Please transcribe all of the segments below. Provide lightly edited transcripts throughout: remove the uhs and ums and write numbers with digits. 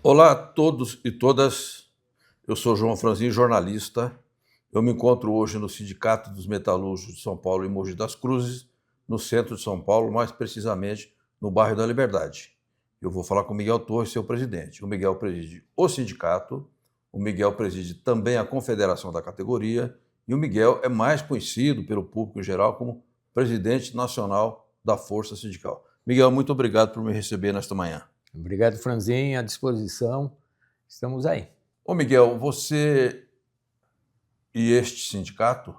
Olá a todos e todas, eu sou João Franzin, jornalista. Eu me encontro hoje no Sindicato dos Metalúrgicos de São Paulo, em Mogi das Cruzes, no centro de São Paulo, mais precisamente no bairro da Liberdade. Eu vou falar com o Miguel Torres, seu presidente. O Miguel preside o sindicato, o Miguel preside também a confederação da categoria e o Miguel é mais conhecido pelo público em geral como presidente nacional da Força Sindical. Miguel, muito obrigado por me receber nesta manhã. Obrigado, Franzin, à disposição. Estamos aí. Ô Miguel, você e este sindicato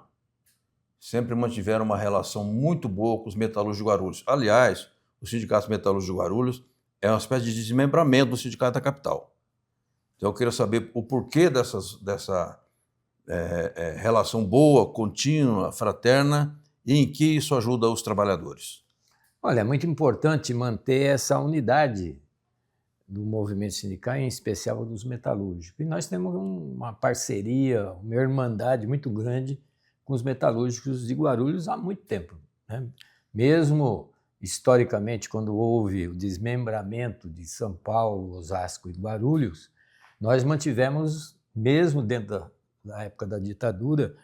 sempre mantiveram uma relação muito boa com os metalúrgicos de Guarulhos. Aliás, o Sindicato Metalúrgico de Guarulhos é uma espécie de desmembramento do Sindicato da Capital. Então eu queria saber o porquê dessa relação boa, contínua, fraterna e em que isso ajuda os trabalhadores. Olha, é muito importante manter essa unidade do movimento sindical, em especial dos metalúrgicos. E nós temos uma parceria, uma irmandade muito grande com os metalúrgicos de Guarulhos há muito tempo, né? Mesmo historicamente, quando houve o desmembramento de São Paulo, Osasco e Guarulhos, nós mantivemos, mesmo dentro da época da ditadura,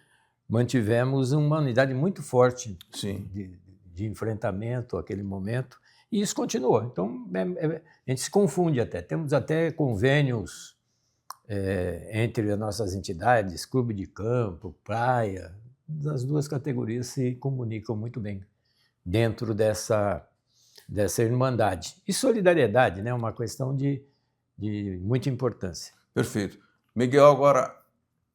mantivemos uma unidade muito forte de enfrentamento àquele momento, e isso continuou. Então, a gente se confunde até. Temos até convênios entre as nossas entidades, clube de campo, praia, as duas categorias se comunicam muito bem dentro dessa irmandade. E solidariedade, né? Uma questão de muita importância. Perfeito. Miguel, agora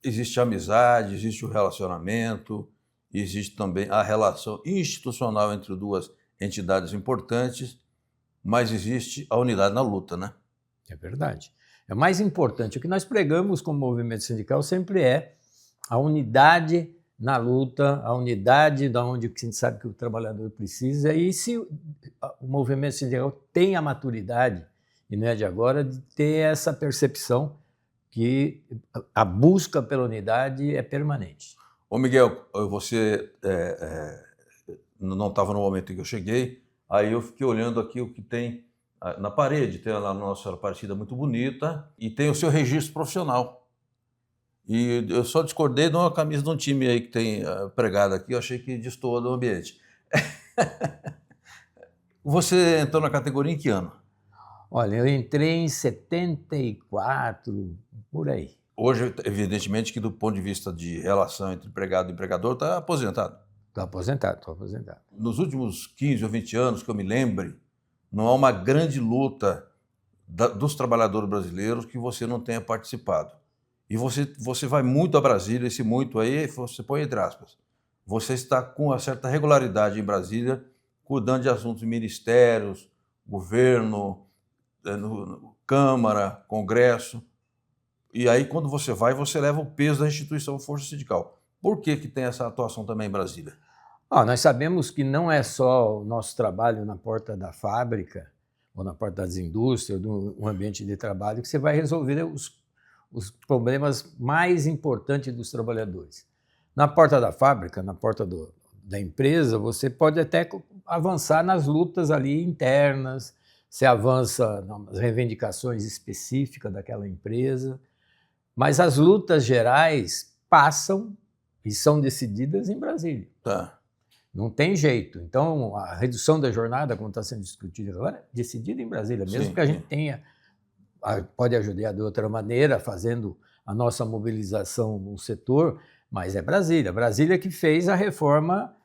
existe a amizade, existe o relacionamento, existe também a relação institucional entre duas entidades importantes, mas existe a unidade na luta, né? É verdade. É o mais importante. O que nós pregamos como movimento sindical sempre é a unidade na luta, a unidade da onde a gente sabe que o trabalhador precisa. E se o movimento sindical tem a maturidade, e não é de agora, de ter essa percepção que a busca pela unidade é permanente. Ô Miguel, você não estava no momento em que eu cheguei, aí eu fiquei olhando aqui o que tem na parede, tem lá a Nossa Senhora Aparecida muito bonita e tem o seu registro profissional. E eu só discordei de uma camisa de um time aí que tem pregada aqui, eu achei que destoa do ambiente. Você entrou na categoria em que ano? Olha, eu entrei em 74, por aí. Hoje, evidentemente, que do ponto de vista de relação entre empregado e empregador, está aposentado. Estou aposentado, estou aposentado. Nos últimos 15 ou 20 anos, que eu me lembre, não há uma grande luta dos trabalhadores brasileiros que você não tenha participado. E você vai muito a Brasília, esse muito aí, você põe entre aspas. Você está com uma certa regularidade em Brasília, cuidando de assuntos de ministérios, governo, Câmara, Congresso. E aí, quando você vai, você leva o peso da instituição Força Sindical. Por que tem essa atuação também em Brasília? Nós sabemos que não é só o nosso trabalho na porta da fábrica ou na porta das indústrias, no ambiente de trabalho, que você vai resolver os problemas mais importantes dos trabalhadores. Na porta da fábrica, na porta da empresa, você pode até avançar nas lutas ali internas, você avança nas reivindicações específicas daquela empresa, mas as lutas gerais passam e são decididas em Brasília. Tá. Não tem jeito. Então, a redução da jornada, como está sendo discutida agora, é decidida em Brasília, mesmo que a gente pode ajudar de outra maneira, fazendo a nossa mobilização no setor, mas é Brasília. Brasília que fez a reforma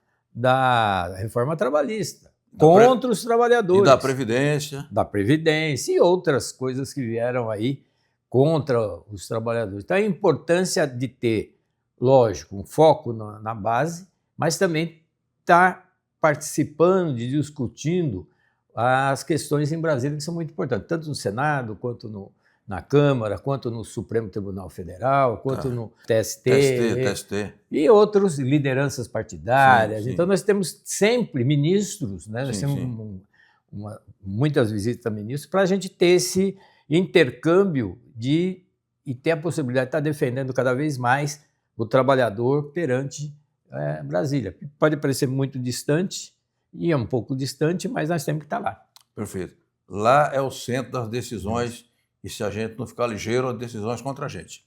trabalhista, contra os trabalhadores. E da Previdência. Da Previdência e outras coisas que vieram aí contra os trabalhadores. Então, a importância de ter, lógico, um foco na base, mas também estar participando, discutindo as questões em Brasília que são muito importantes, tanto no Senado, quanto na Câmara, quanto no Supremo Tribunal Federal, quanto no TST. E outras lideranças partidárias. Sim. Então, nós temos sempre ministros, né? Nós temos muitas visitas a ministros para a gente ter esse intercâmbio e ter a possibilidade de estar defendendo cada vez mais o trabalhador perante Brasília. Pode parecer muito distante, e é um pouco distante, mas nós temos que estar lá. Perfeito. Lá é o centro das decisões e se a gente não ficar ligeiro, decisões contra a gente.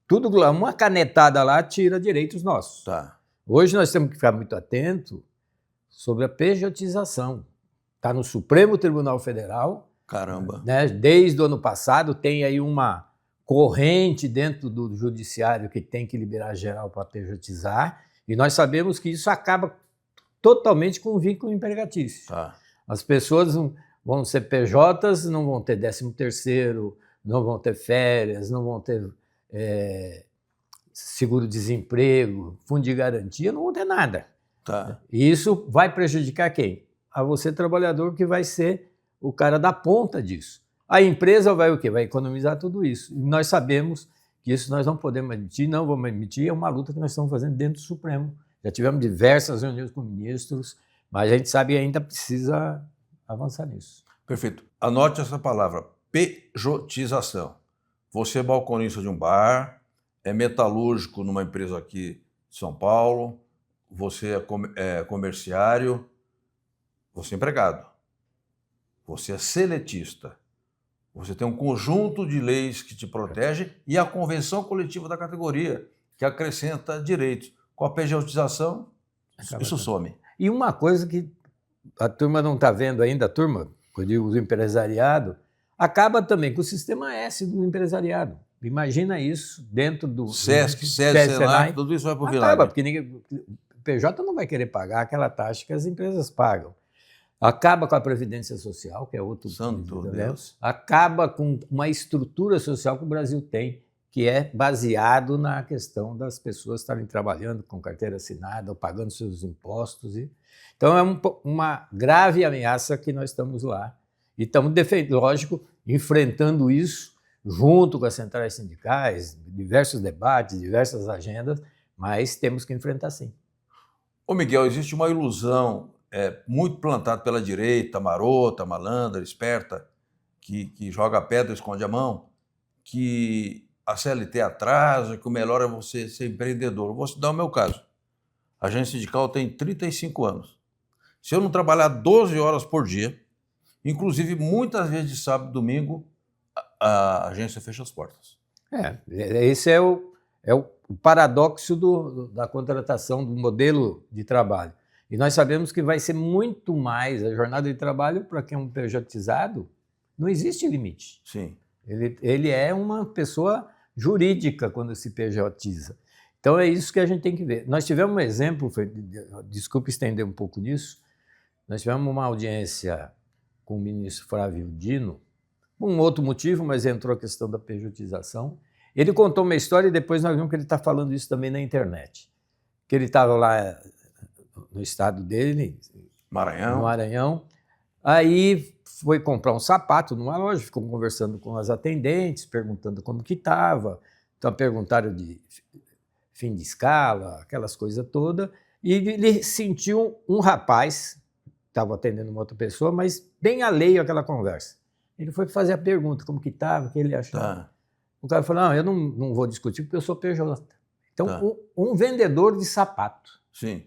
Tudo lá, uma canetada lá tira direitos nossos. Tá. Hoje nós temos que ficar muito atento sobre a pejotização. Está no Supremo Tribunal Federal. Caramba. Né? Desde o ano passado tem aí uma corrente dentro do judiciário que tem que liberar geral para pejotizar, e nós sabemos que isso acaba totalmente com o vínculo empregatício. Tá. As pessoas vão ser PJs, não vão ter 13º, não vão ter férias, não vão ter seguro-desemprego, fundo de garantia, não vão ter nada. Tá. E isso vai prejudicar quem? A você, trabalhador, que vai ser o cara da ponta disso. A empresa vai o quê? Vai economizar tudo isso. E nós sabemos que isso nós não podemos admitir, não vamos admitir, é uma luta que nós estamos fazendo dentro do Supremo. Já tivemos diversas reuniões com ministros, mas a gente sabe que ainda precisa avançar nisso. Perfeito. Anote essa palavra, pejotização. Você é balconista de um bar, é metalúrgico numa empresa aqui de São Paulo, você é comerciário, você é empregado, você é seletista, você tem um conjunto de leis que te protege e a convenção coletiva da categoria, que acrescenta direitos. Com a pejotização, isso some. E uma coisa que a turma não está vendo ainda, a turma, eu digo o empresariado, acaba também com o sistema S do empresariado. Imagina isso dentro do SESC, Senai, tudo isso vai para o vinagre. Acaba, porque o PJ não vai querer pagar aquela taxa que as empresas pagam. Acaba com a Previdência Social, que é outro... Santo Deus. Acaba com uma estrutura social que o Brasil tem, que é baseado na questão das pessoas estarem trabalhando com carteira assinada ou pagando seus impostos. Então, é uma grave ameaça que nós estamos lá. E estamos, lógico, enfrentando isso junto com as centrais sindicais, diversos debates, diversas agendas, mas temos que enfrentar sim. Ô Miguel, existe uma ilusão muito plantada pela direita, marota, malandra, esperta, que joga pedra e esconde a mão, que a CLT atrasa, que o melhor é você ser empreendedor. Vou dar o meu caso. A agência sindical tem 35 anos. Se eu não trabalhar 12 horas por dia, inclusive muitas vezes de sábado e domingo, a agência fecha as portas. Esse é o paradoxo da contratação, do modelo de trabalho. E nós sabemos que vai ser muito mais a jornada de trabalho para quem é um pejotizado, não existe limite. Sim. Ele é uma pessoa jurídica quando se pejotiza. Então é isso que a gente tem que ver. Nós tivemos um exemplo, desculpe estender um pouco nisso, nós tivemos uma audiência com o ministro Flávio Dino, por um outro motivo, mas entrou a questão da pejotização. Ele contou uma história e depois nós vimos que ele está falando isso também na internet. Que ele estava lá no estado dele, Maranhão. no Maranhão, aí foi comprar um sapato numa loja, ficou conversando com as atendentes, perguntando como que estava, então perguntaram de fim de escala, aquelas coisas todas, e ele sentiu um rapaz, estava atendendo uma outra pessoa, mas bem alheio àquela conversa. Ele foi fazer a pergunta, como que estava, o que ele achou. Tá. O cara falou, não, eu não vou discutir porque eu sou PJ. Então, um vendedor de sapato. Sim.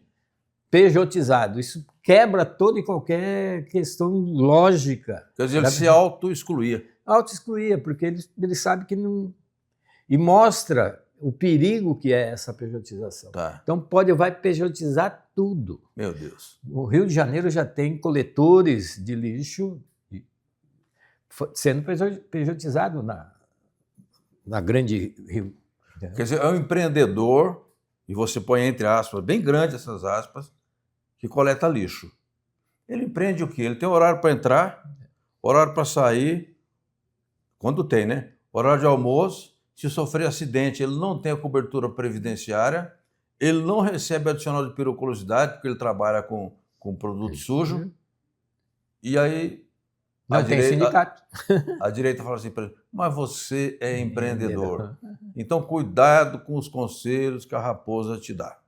Pejotizado, isso quebra toda e qualquer questão lógica. Quer dizer, ele se auto-excluía. Auto-excluía, porque ele sabe que não... E mostra o perigo que é essa pejotização. Tá. Então, vai pejotizar tudo. Meu Deus. O Rio de Janeiro já tem coletores de lixo sendo pejotizado na grande Rio. Quer dizer, é um empreendedor, e você põe entre aspas, bem grande essas aspas, que coleta lixo. Ele empreende o quê? Ele tem horário para entrar, horário para sair, quando tem, né? Horário de almoço, se sofrer acidente, ele não tem a cobertura previdenciária, ele não recebe adicional de periculosidade, porque ele trabalha com produto sujo, e aí... Não tem sindicato. A direita fala assim para ele, mas você é empreendedor. Então, cuidado com os conselhos que a raposa te dá.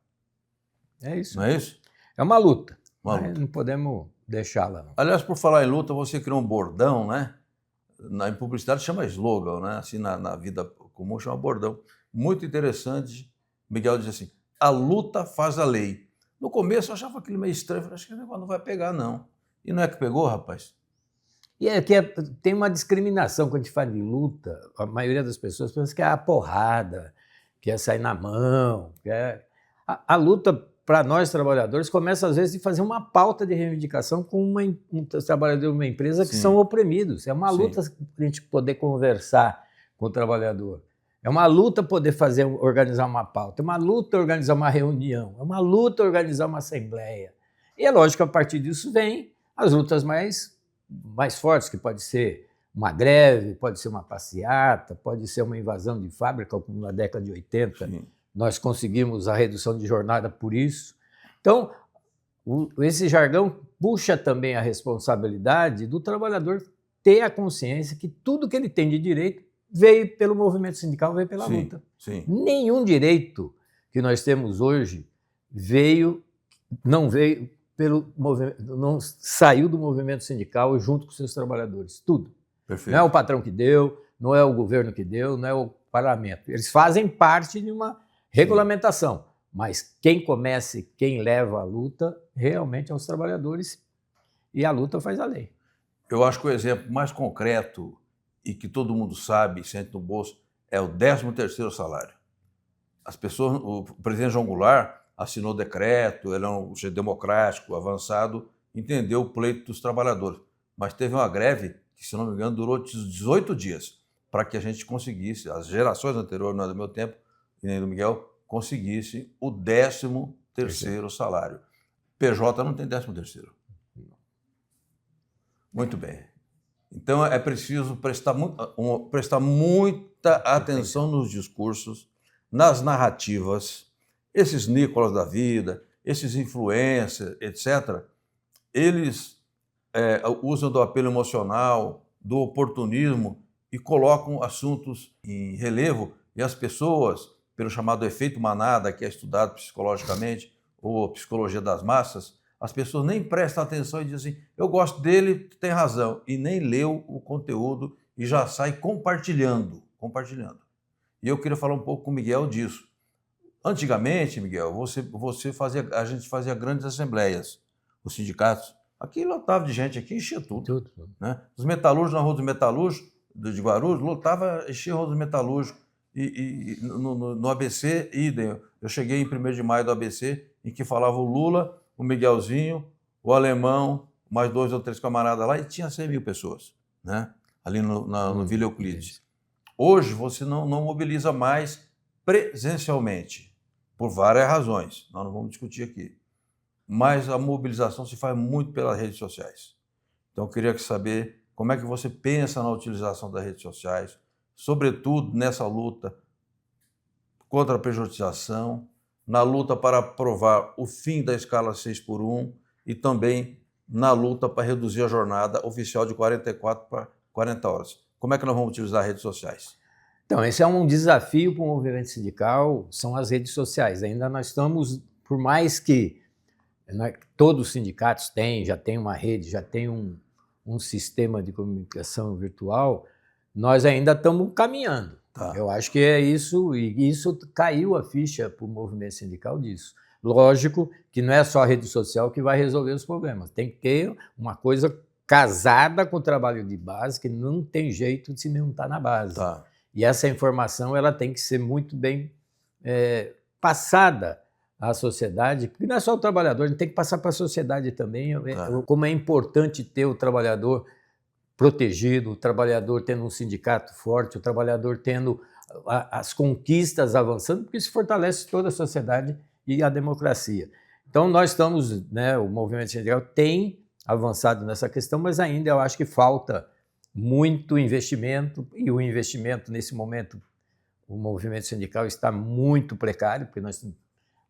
É isso. Não é isso? É uma luta. Uma luta. Não podemos deixá-la. Não. Aliás, por falar em luta, você criou um bordão, né? Em publicidade chama slogan, né? Assim, na vida comum chama bordão. Muito interessante. Miguel diz assim, a luta faz a lei. No começo eu achava aquilo meio estranho, falei, acho que o negócio não vai pegar, não. E não é que pegou, rapaz? E é que tem uma discriminação quando a gente fala de luta, a maioria das pessoas pensa que é a porrada, que é sair na mão, que é... A luta, para nós trabalhadores, começa às vezes de fazer uma pauta de reivindicação com um trabalhador de uma empresa que Sim. são oprimidos. É uma Sim. luta para a gente poder conversar com o trabalhador. É uma luta poder organizar uma pauta, é uma luta organizar uma reunião, é uma luta organizar uma assembleia. E é lógico que a partir disso vem as lutas mais fortes, que pode ser uma greve, pode ser uma passeata, pode ser uma invasão de fábrica, como na década de 80. Sim. Nós conseguimos a redução de jornada por isso. Então, esse jargão puxa também a responsabilidade do trabalhador ter a consciência que tudo que ele tem de direito veio pelo movimento sindical, veio pela luta. Sim. Nenhum direito que nós temos hoje não veio pelo movimento, não saiu do movimento sindical junto com seus trabalhadores. Tudo. Perfeito. Não é o patrão que deu, não é o governo que deu, não é o parlamento. Eles fazem parte de uma regulamentação, mas quem começa e quem leva a luta realmente são os trabalhadores, e a luta faz a lei. Eu acho que o exemplo mais concreto e que todo mundo sabe e sente no bolso é o 13º salário. As pessoas, o presidente João Goulart assinou o decreto, ele é um sujeito democrático, avançado, entendeu o pleito dos trabalhadores, mas teve uma greve que, se não me engano, durou 18 dias para que a gente conseguisse, as gerações anteriores, não é do meu tempo, e nem do Miguel, conseguisse o 13º salário. PJ não tem 13º. Muito bem. Então é preciso prestar muita atenção nos discursos, nas narrativas. Esses Nicolas da vida, esses influencers, etc., eles usam do apelo emocional, do oportunismo e colocam assuntos em relevo, e as pessoas, pelo chamado efeito manada, que é estudado psicologicamente, ou psicologia das massas, as pessoas nem prestam atenção e dizem assim, eu gosto dele, tem razão, e nem leu o conteúdo e já sai compartilhando. E eu queria falar um pouco com o Miguel disso. Antigamente, Miguel, a gente fazia grandes assembleias, os sindicatos, aqui lotava de gente, aqui enchia tudo. Né? Os metalúrgicos, na Rua dos Metalúrgicos, de Guarulhos, enchia a Rua dos Metalúrgicos, e no ABC, idem. Eu cheguei em 1º de maio do ABC, em que falava o Lula, o Miguelzinho, o Alemão, mais 2 ou 3 camaradas lá, e tinha 100.000 pessoas, né? Ali no Vila Euclides. Hoje você não mobiliza mais presencialmente, por várias razões, nós não vamos discutir aqui, mas a mobilização se faz muito pelas redes sociais. Então eu queria saber como é que você pensa na utilização das redes sociais, sobretudo nessa luta contra a pejotização, na luta para aprovar o fim da escala 6x1 e também na luta para reduzir a jornada oficial de 44 para 40 horas. Como é que nós vamos utilizar as redes sociais? Então, esse é um desafio para o movimento sindical, são as redes sociais. Ainda nós estamos, por mais que todos os sindicatos já têm uma rede, já tem um sistema de comunicação virtual, nós ainda estamos caminhando. Tá. Eu acho que é isso, e isso caiu a ficha para o movimento sindical disso. Lógico que não é só a rede social que vai resolver os problemas, tem que ter uma coisa casada com o trabalho de base, que não tem jeito de se não estar na base. Tá. E essa informação ela tem que ser muito bem passada à sociedade, porque não é só o trabalhador, a gente tem que passar para a sociedade também, como é importante ter o trabalhador protegido, o trabalhador tendo um sindicato forte, o trabalhador tendo as conquistas avançando, porque isso fortalece toda a sociedade e a democracia. Então nós estamos, o movimento sindical tem avançado nessa questão, mas ainda eu acho que falta muito investimento, e o investimento nesse momento, o movimento sindical está muito precário, porque nós temos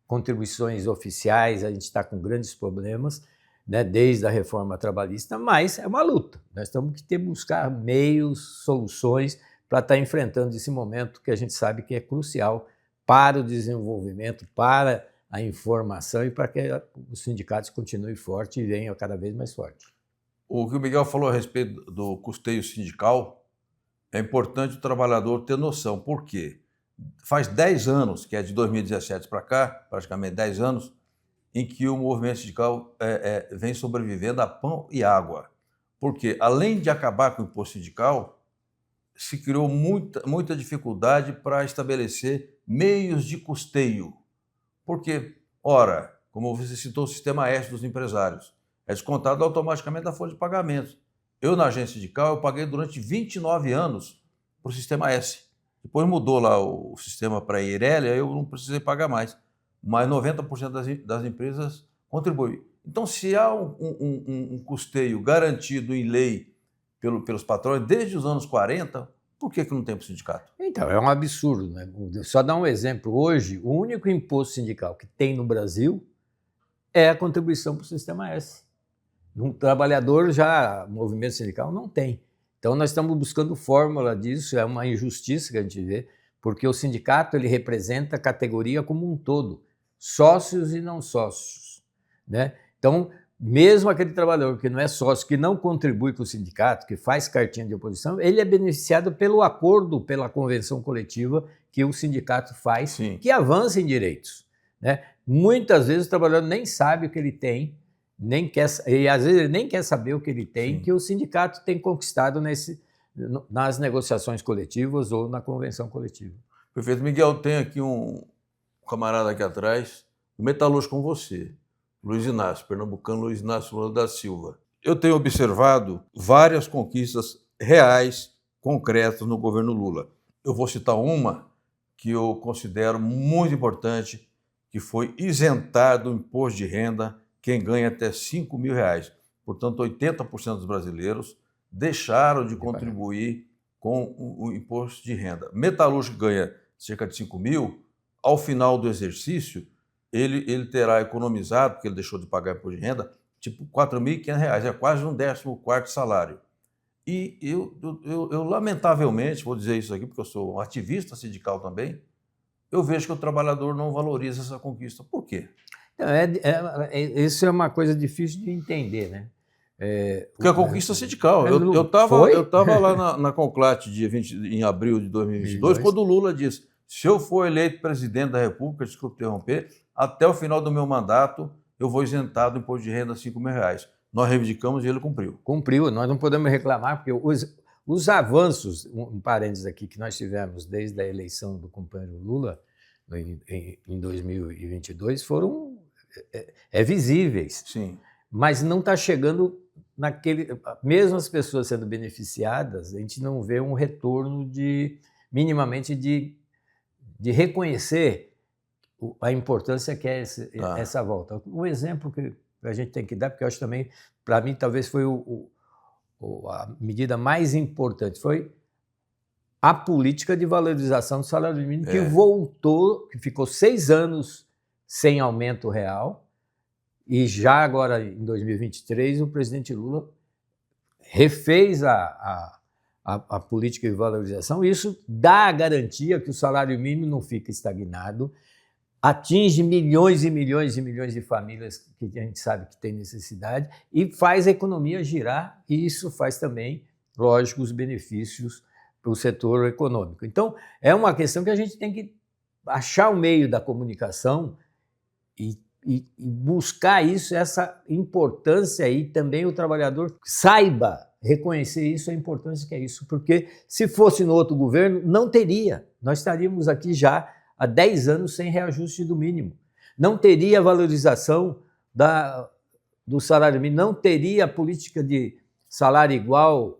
contribuições oficiais, a gente está com grandes problemas, desde a reforma trabalhista, mas é uma luta. Nós temos que buscar meios, soluções para estar enfrentando esse momento que a gente sabe que é crucial para o desenvolvimento, para a informação e para que os sindicatos continuem fortes e venham cada vez mais fortes. O que o Miguel falou a respeito do custeio sindical, é importante o trabalhador ter noção. Por quê? Faz 10 anos, que é de 2017 para cá, praticamente 10 anos, em que o movimento sindical vem sobrevivendo a pão e água. Porque, além de acabar com o imposto sindical, se criou muita dificuldade para estabelecer meios de custeio. Porque, ora, como você citou, o sistema S dos empresários é descontado automaticamente da folha de pagamentos. Eu, na agência sindical, eu paguei durante 29 anos para o sistema S. Depois mudou lá o sistema para a Eireli, aí eu não precisei pagar mais. Mas 90% das empresas contribuem. Então, se há um custeio garantido em lei pelos patrões desde os anos 40, por que não tem para o sindicato? Então, é um absurdo, né? Só dar um exemplo. Hoje, o único imposto sindical que tem no Brasil é a contribuição para o Sistema S. Um trabalhador já, movimento sindical, não tem. Então, nós estamos buscando fórmula disso, é uma injustiça que a gente vê, porque o sindicato ele representa a categoria como um todo, sócios e não sócios, né? Então, mesmo aquele trabalhador que não é sócio, que não contribui com o sindicato, que faz cartinha de oposição, ele é beneficiado pelo acordo, pela convenção coletiva que o sindicato faz, Sim. que avança em direitos, né? Muitas vezes o trabalhador nem sabe o que ele tem, e às vezes ele nem quer saber o que ele tem, que o sindicato tem conquistado nas negociações coletivas ou na convenção coletiva. Perfeito. Miguel, tem aqui um camarada aqui atrás, um metalúrgico com você, Luiz Inácio, pernambucano Luiz Inácio Lula da Silva. Eu tenho observado várias conquistas reais, concretas no governo Lula. Eu vou citar uma que eu considero muito importante, que foi isentar do imposto de renda quem ganha até R$5.000. Portanto, 80% dos brasileiros deixaram de contribuir com o imposto de renda. Metalúrgico ganha cerca de R$5.000, ao final do exercício, ele terá economizado, porque ele deixou de pagar imposto de renda, tipo R$4.500, é quase um 14º salário. E eu, lamentavelmente, vou dizer isso aqui, porque eu sou um ativista sindical também, eu vejo que o trabalhador não valoriza essa conquista. Por quê? Isso é uma coisa difícil de entender, né? Porque a conquista sindical. Eu estava lá na Conclate, dia 20, em abril de 2022, quando o Lula disse: se eu for eleito presidente da República, desculpe interromper, até o final do meu mandato eu vou isentar do imposto de renda R$5.000. Nós reivindicamos e ele cumpriu. Cumpriu, nós não podemos reclamar, porque os avanços, um parênteses aqui, que nós tivemos desde a eleição do companheiro Lula, em 2022, foram visíveis. Sim. Mas não está chegando mesmo as pessoas sendo beneficiadas, a gente não vê um retorno minimamente de reconhecer a importância que é essa volta. Um exemplo que a gente tem que dar, porque eu acho também, para mim, talvez foi a medida mais importante, foi a política de valorização do salário mínimo, que voltou, que ficou 6 anos sem aumento real, e já agora, em 2023, o presidente Lula refez a política de valorização. Isso dá a garantia que o salário mínimo não fica estagnado, atinge milhões e milhões e milhões de famílias que a gente sabe que tem necessidade e faz a economia girar, e isso faz também, lógico, os benefícios para o setor econômico. Então, é uma questão que a gente tem que achar o meio da comunicação e buscar isso, essa importância, e também o trabalhador saiba reconhecer isso, a importância que é isso, porque se fosse no outro governo, não teria. Nós estaríamos aqui já há 10 anos sem reajuste do mínimo. Não teria valorização do salário mínimo, não teria política de salário igual,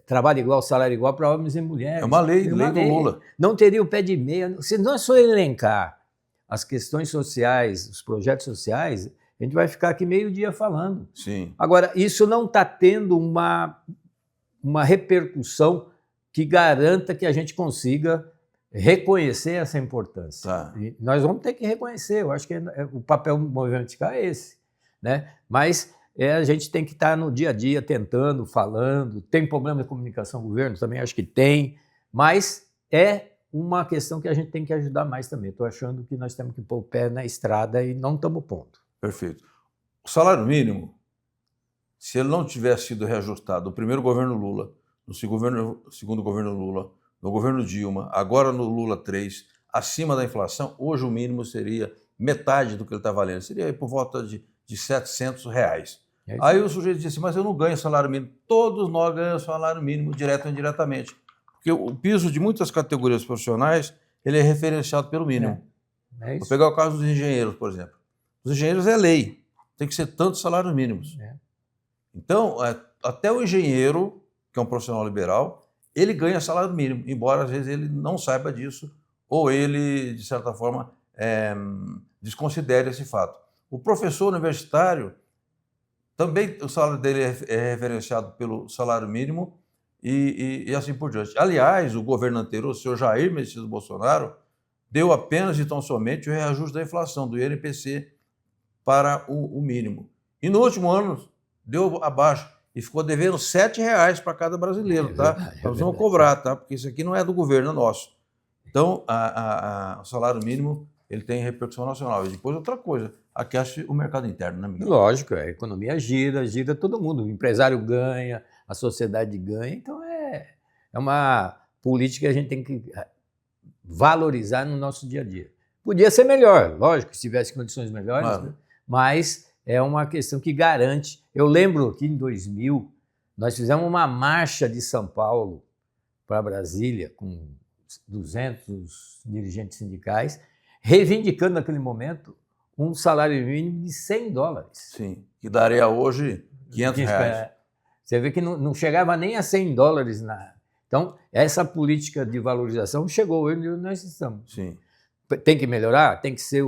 trabalho igual, salário igual para homens e mulheres. É uma lei do Lula. Não teria o pé de meia. Se nós for elencar as questões sociais, os projetos sociais, a gente vai ficar aqui meio dia falando. Sim. Agora, isso não está tendo uma repercussão que garanta que a gente consiga reconhecer essa importância. Tá. E nós vamos ter que reconhecer, eu acho que o papel do movimento sindical é esse, né? Mas a gente tem que estar no dia a dia tentando, falando. Tem problema de comunicação com o governo? Também acho que tem, mas é uma questão que a gente tem que ajudar mais também. Estou achando que nós temos que pôr o pé na estrada e não estamos pondo. Perfeito. O salário mínimo, se ele não tivesse sido reajustado no primeiro governo Lula, no segundo governo Lula, no governo Dilma, agora no Lula 3, acima da inflação, hoje o mínimo seria metade do que ele está valendo. Seria aí por volta de R$700. Aí o sujeito disse assim, mas eu não ganho salário mínimo. Todos nós ganhamos salário mínimo, direto ou indiretamente. Porque o piso de muitas categorias profissionais, ele é referenciado pelo mínimo. Vou pegar o caso dos engenheiros, por exemplo. Os engenheiros é lei, tem que ser tantos salários mínimos. Então, até o engenheiro, que é um profissional liberal, ele ganha salário mínimo, embora às vezes ele não saiba disso, ou ele, de certa forma, desconsidere esse fato. O professor universitário, também o salário dele é referenciado pelo salário mínimo e assim por diante. Aliás, o governo anterior, o senhor Jair Messias Bolsonaro, deu apenas e tão somente o reajuste da inflação, do INPC, para o mínimo. E no último ano deu abaixo e ficou devendo R$ 7 para cada brasileiro, tá? Nós vamos cobrar, tá? Porque isso aqui não é do governo, é nosso. Então, o salário mínimo ele tem repercussão nacional. E depois outra coisa, aquece o mercado interno, né, Miguel? Lógico, a economia gira todo mundo. O empresário ganha, a sociedade ganha. Então, é uma política que a gente tem que valorizar no nosso dia a dia. Podia ser melhor, lógico, se tivesse condições melhores, Claro. Né? Mas é uma questão que garante. Eu lembro que em 2000, nós fizemos uma marcha de São Paulo para Brasília, com 200 dirigentes sindicais, reivindicando naquele momento um salário mínimo de $100. Sim, que daria hoje R$ 500. Você vê que não chegava nem a $100 na... Então, essa política de valorização chegou onde nós estamos. Sim. Tem que melhorar? Tem que ser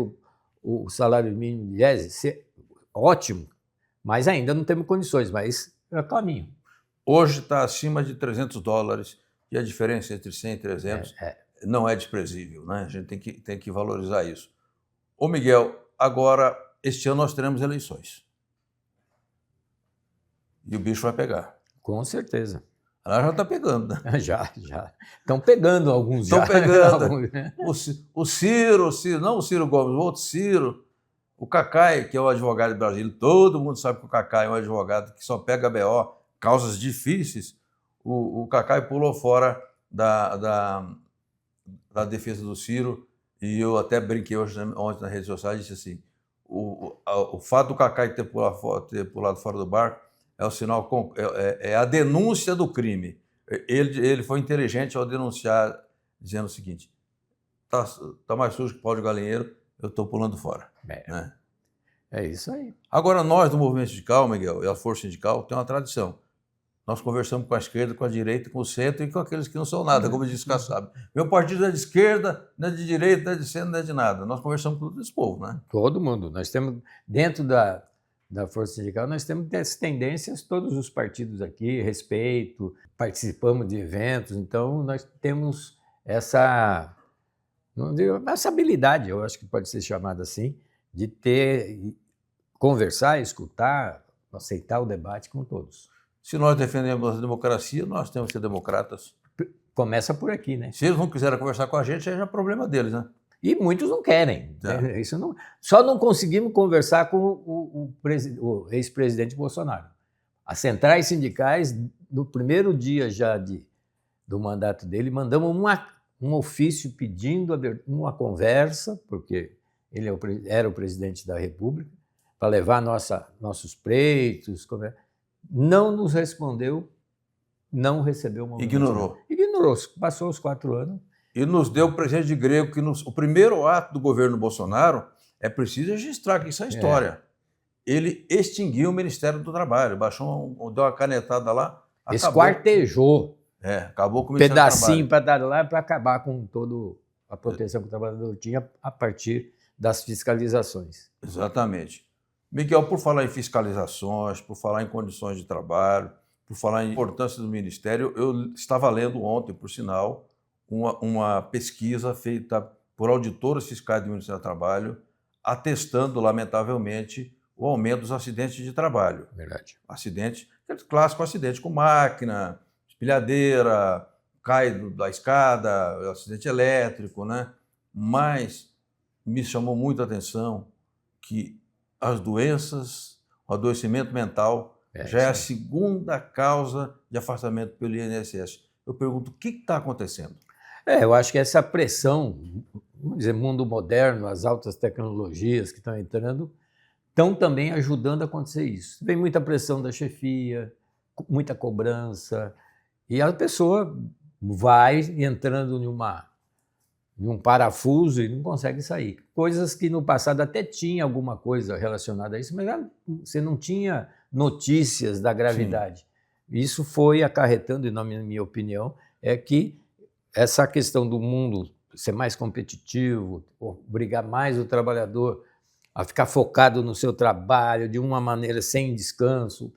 o salário mínimo de IES? Ser ótimo, mas ainda não temos condições, mas é o caminho. Hoje está acima de $300 e a diferença entre 100 e 300 não é desprezível, né? A gente tem que valorizar isso. Ô Miguel, agora, este ano nós teremos eleições. E o bicho vai pegar. Com certeza. Ela já está pegando, né? Já. Estão pegando alguns já. Estão pegando. O Ciro, não o Ciro Gomes, o outro Ciro, o Cacai, que é o advogado de Brasília, todo mundo sabe que o Cacai é um advogado que só pega BO, causas difíceis. O Cacai pulou fora da defesa do Ciro, e eu até brinquei ontem nas redes sociais e disse assim, o fato do Cacai ter pulado fora do barco é o sinal, é a denúncia do crime. Ele foi inteligente ao denunciar, dizendo o seguinte, tá mais sujo que pau de galinheiro, eu estou pulando fora. Né? É isso aí. Agora, nós do movimento sindical, Miguel, e a força sindical, tem uma tradição. Nós conversamos com a esquerda, com a direita, com o centro e com aqueles que não são nada, como disse o Kassab. Meu partido é de esquerda, não é de direita, não é de centro, não é de nada. Nós conversamos com todo esse povo, né? Todo mundo. Nós temos, dentro da força sindical, nós temos essas tendências, todos os partidos aqui, respeito, participamos de eventos, então nós temos essa habilidade, eu acho que pode ser chamada assim, de conversar, escutar, aceitar o debate com todos. Se nós defendemos a democracia, nós temos que ser democratas. Começa por aqui, né? Se eles não quiserem conversar com a gente, aí já é problema deles, né? E muitos não querem. Né? Isso não, só não conseguimos conversar com o ex-presidente Bolsonaro. As centrais sindicais, no primeiro dia já do mandato dele, mandamos um ofício pedindo uma conversa, porque ele era o presidente da República, para levar nossos pleitos. Não nos respondeu, não recebeu uma Ignorou. Passou os 4 anos. E nos deu o presente de grego, que o primeiro ato do governo Bolsonaro, é preciso registrar que isso é história. Ele extinguiu o Ministério do Trabalho, deu uma canetada lá, esquartejou. Acabou com o Ministério pedacinho para dar lá para acabar com toda a proteção que o trabalhador tinha a partir das fiscalizações. Exatamente. Miguel, por falar em fiscalizações, por falar em condições de trabalho, por falar em importância do Ministério, eu estava lendo ontem, por sinal, uma pesquisa feita por auditores fiscais do Ministério do Trabalho, atestando, lamentavelmente, o aumento dos acidentes de trabalho. Verdade. Acidentes, clássico acidente com máquina, espilhadeira, cai da escada, acidente elétrico, né? Mas me chamou muito a atenção que as doenças, o adoecimento mental já é a segunda causa de afastamento pelo INSS. Eu pergunto, o que está acontecendo? Eu acho que essa pressão, vamos dizer, mundo moderno, as altas tecnologias que estão entrando, estão também ajudando a acontecer isso. Vem muita pressão da chefia, muita cobrança, e a pessoa vai entrando num parafuso e não consegue sair. Coisas que no passado até tinha alguma coisa relacionada a isso, mas você não tinha notícias da gravidade. Sim. Isso foi acarretando, e na minha opinião, é que essa questão do mundo ser mais competitivo, obrigar mais o trabalhador a ficar focado no seu trabalho de uma maneira sem descanso.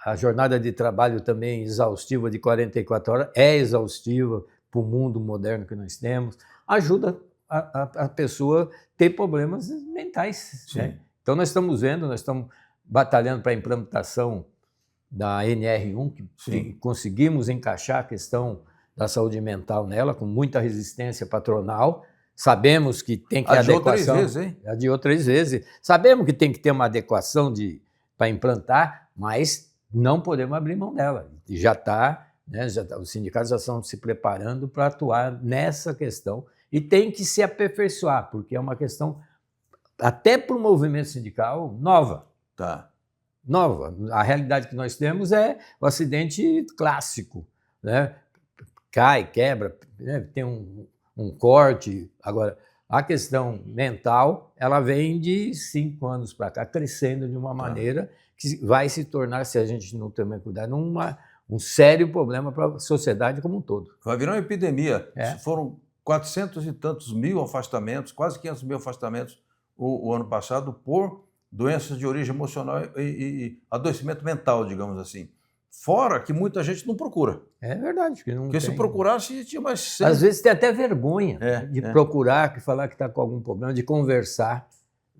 A jornada de trabalho também exaustiva de 44 horas é exaustiva para o mundo moderno que nós temos, ajuda a pessoa a ter problemas mentais. Né? Então nós estamos batalhando para a implementação da NR1, que conseguimos encaixar a questão da saúde mental nela, com muita resistência patronal. Sabemos que tem que ter adequação. Adiou 3 vezes, hein? Adiou 3 vezes. Sabemos que tem que ter uma adequação para implantar, mas não podemos abrir mão dela. E já está, né, os sindicatos já estão se preparando para atuar nessa questão e tem que se aperfeiçoar, porque é uma questão, até para o movimento sindical, nova. Tá. Nova. A realidade que nós temos é o acidente clássico, né? Cai, quebra, né? Tem um corte. Agora, a questão mental, ela vem de 5 anos para cá, crescendo de uma maneira que vai se tornar, se a gente não tomar cuidado, um sério problema para a sociedade como um todo. Vai virar uma epidemia. Foram 400 e tantos mil afastamentos, quase 500 mil afastamentos o ano passado por doenças de origem emocional e adoecimento mental, digamos assim. Fora que muita gente não procura. É verdade. Porque se procurasse, tinha mais... Às vezes tem até vergonha de procurar, de falar que está com algum problema, de conversar,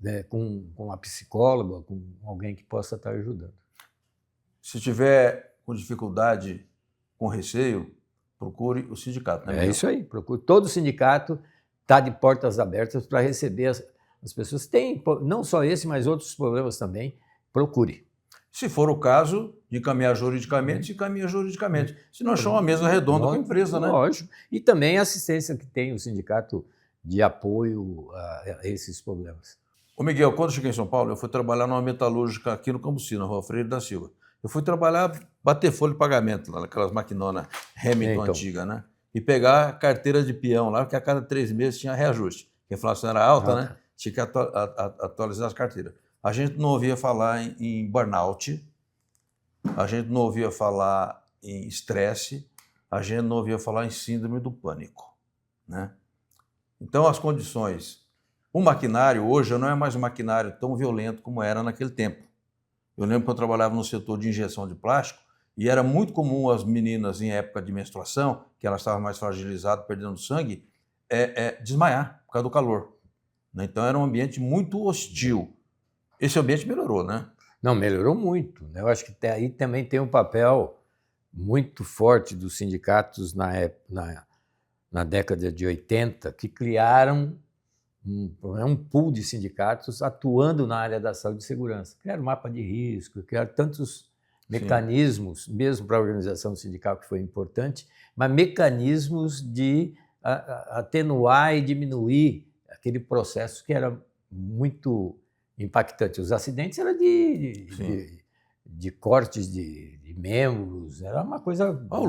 né, com uma psicóloga, com alguém que possa estar ajudando. Se tiver com dificuldade, com receio, procure o sindicato. Né, isso aí. Procure. Todo sindicato está de portas abertas para receber as pessoas. Tem não só esse, mas outros problemas também. Procure. Se for o caso de encaminhar juridicamente, se encaminha juridicamente. Se não achar uma mesa redonda com a empresa, né? Lógico. E também a assistência que tem o sindicato de apoio a esses problemas. Ô Miguel, quando eu cheguei em São Paulo, eu fui trabalhar numa metalúrgica aqui no Cambuci, na Rua Freire da Silva. Eu fui trabalhar, bater folha de pagamento, lá naquelas maquinonas Hamilton antigas, né? E pegar a carteira de peão lá, que a cada 3 meses tinha reajuste. A inflação era alta, né? Tinha que atualizar as carteiras. A gente não ouvia falar em burnout, a gente não ouvia falar em estresse, a gente não ouvia falar em síndrome do pânico, né? Então, as condições... O maquinário hoje não é mais um maquinário tão violento como era naquele tempo. Eu lembro que eu trabalhava no setor de injeção de plástico e era muito comum as meninas, em época de menstruação, que elas estavam mais fragilizadas, perdendo sangue, desmaiar por causa do calor. Então, era um ambiente muito hostil. Esse ambiente melhorou, né? Não, melhorou muito. Eu acho que aí também tem um papel muito forte dos sindicatos na década de 80, que criaram um pool de sindicatos atuando na área da saúde e segurança. Criaram mapa de risco, criaram tantos mecanismos, mesmo para a organização sindical, que foi importante, mas mecanismos de atenuar e diminuir aquele processo que era muito impactante. Os acidentes eram de cortes de membros, era uma coisa... O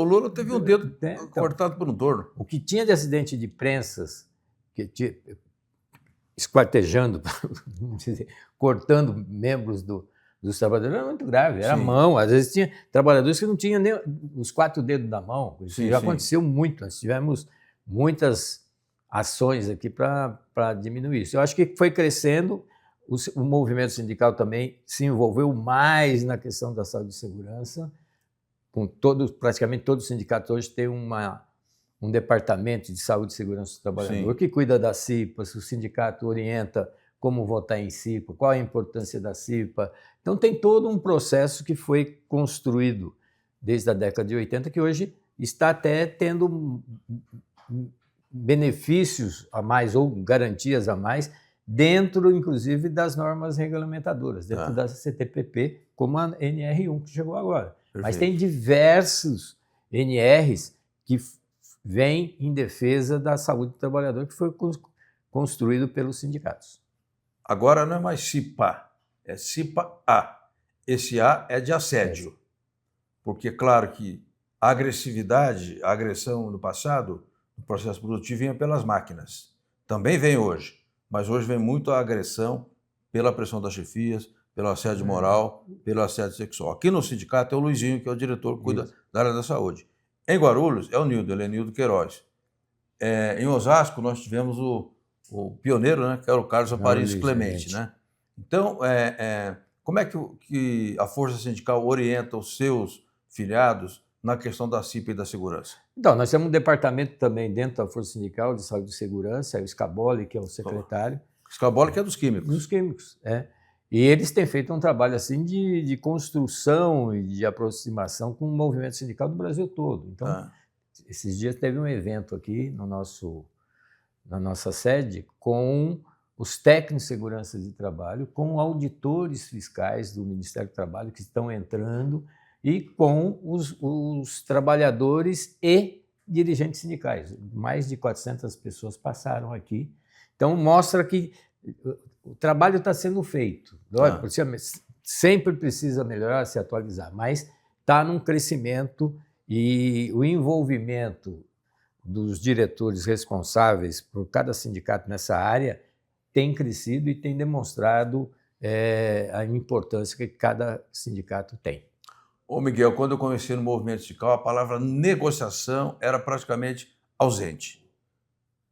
Lula teve um dedo cortado por um torno. O que tinha de acidente de prensas, esquartejando, cortando membros dos trabalhadores, era muito grave, era a mão. Às vezes tinha trabalhadores que não tinham nem os 4 dedos da mão. Isso já aconteceu muito. Nós tivemos muitas ações aqui para diminuir isso. Eu acho que foi crescendo, o movimento sindical também se envolveu mais na questão da saúde e segurança, praticamente todos os sindicatos hoje têm um departamento de saúde e segurança do trabalhador que cuida da CIPA, o sindicato orienta como votar em CIPA, qual a importância da CIPA. Então tem todo um processo que foi construído desde a década de 80, que hoje está até tendo benefícios a mais ou garantias a mais dentro, inclusive, das normas regulamentadoras, dentro da CTPP, como a NR1 que chegou agora. Perfeito. Mas tem diversos NRs que vêm em defesa da saúde do trabalhador, que foi construído pelos sindicatos. Agora não é mais CIPA, é CIPA-A. Esse A é de assédio, porque, claro que a agressividade, a agressão no passado, no processo produtivo, vinha pelas máquinas. Também vem hoje, mas hoje vem muito a agressão pela pressão das chefias, pelo assédio moral, pelo assédio sexual. Aqui no sindicato é o Luizinho, que é o diretor que cuida da área da saúde. Em Guarulhos é o Nildo, ele é Nildo Queiroz. Em Osasco nós tivemos o pioneiro, né, que era o Carlos Aparício Clemente. Né? Então, como é que a Força Sindical orienta os seus filiados na questão da CIPA e da segurança? Então, nós temos um departamento também dentro da Força Sindical de Saúde e Segurança, é o Scaboli, que é o secretário. Scaboli, que é dos químicos. Dos químicos, E eles têm feito um trabalho assim de construção e de aproximação com o movimento sindical do Brasil todo. Então, esses dias teve um evento aqui na nossa sede com os técnicos de segurança de trabalho, com auditores fiscais do Ministério do Trabalho que estão entrando e com os trabalhadores e dirigentes sindicais. Mais de 400 pessoas passaram aqui. Então, mostra que o trabalho está sendo feito. Sempre precisa melhorar, se atualizar, mas está num crescimento e o envolvimento dos diretores responsáveis por cada sindicato nessa área tem crescido e tem demonstrado a importância que cada sindicato tem. Ô Miguel, quando eu comecei no movimento sindical, a palavra negociação era praticamente ausente.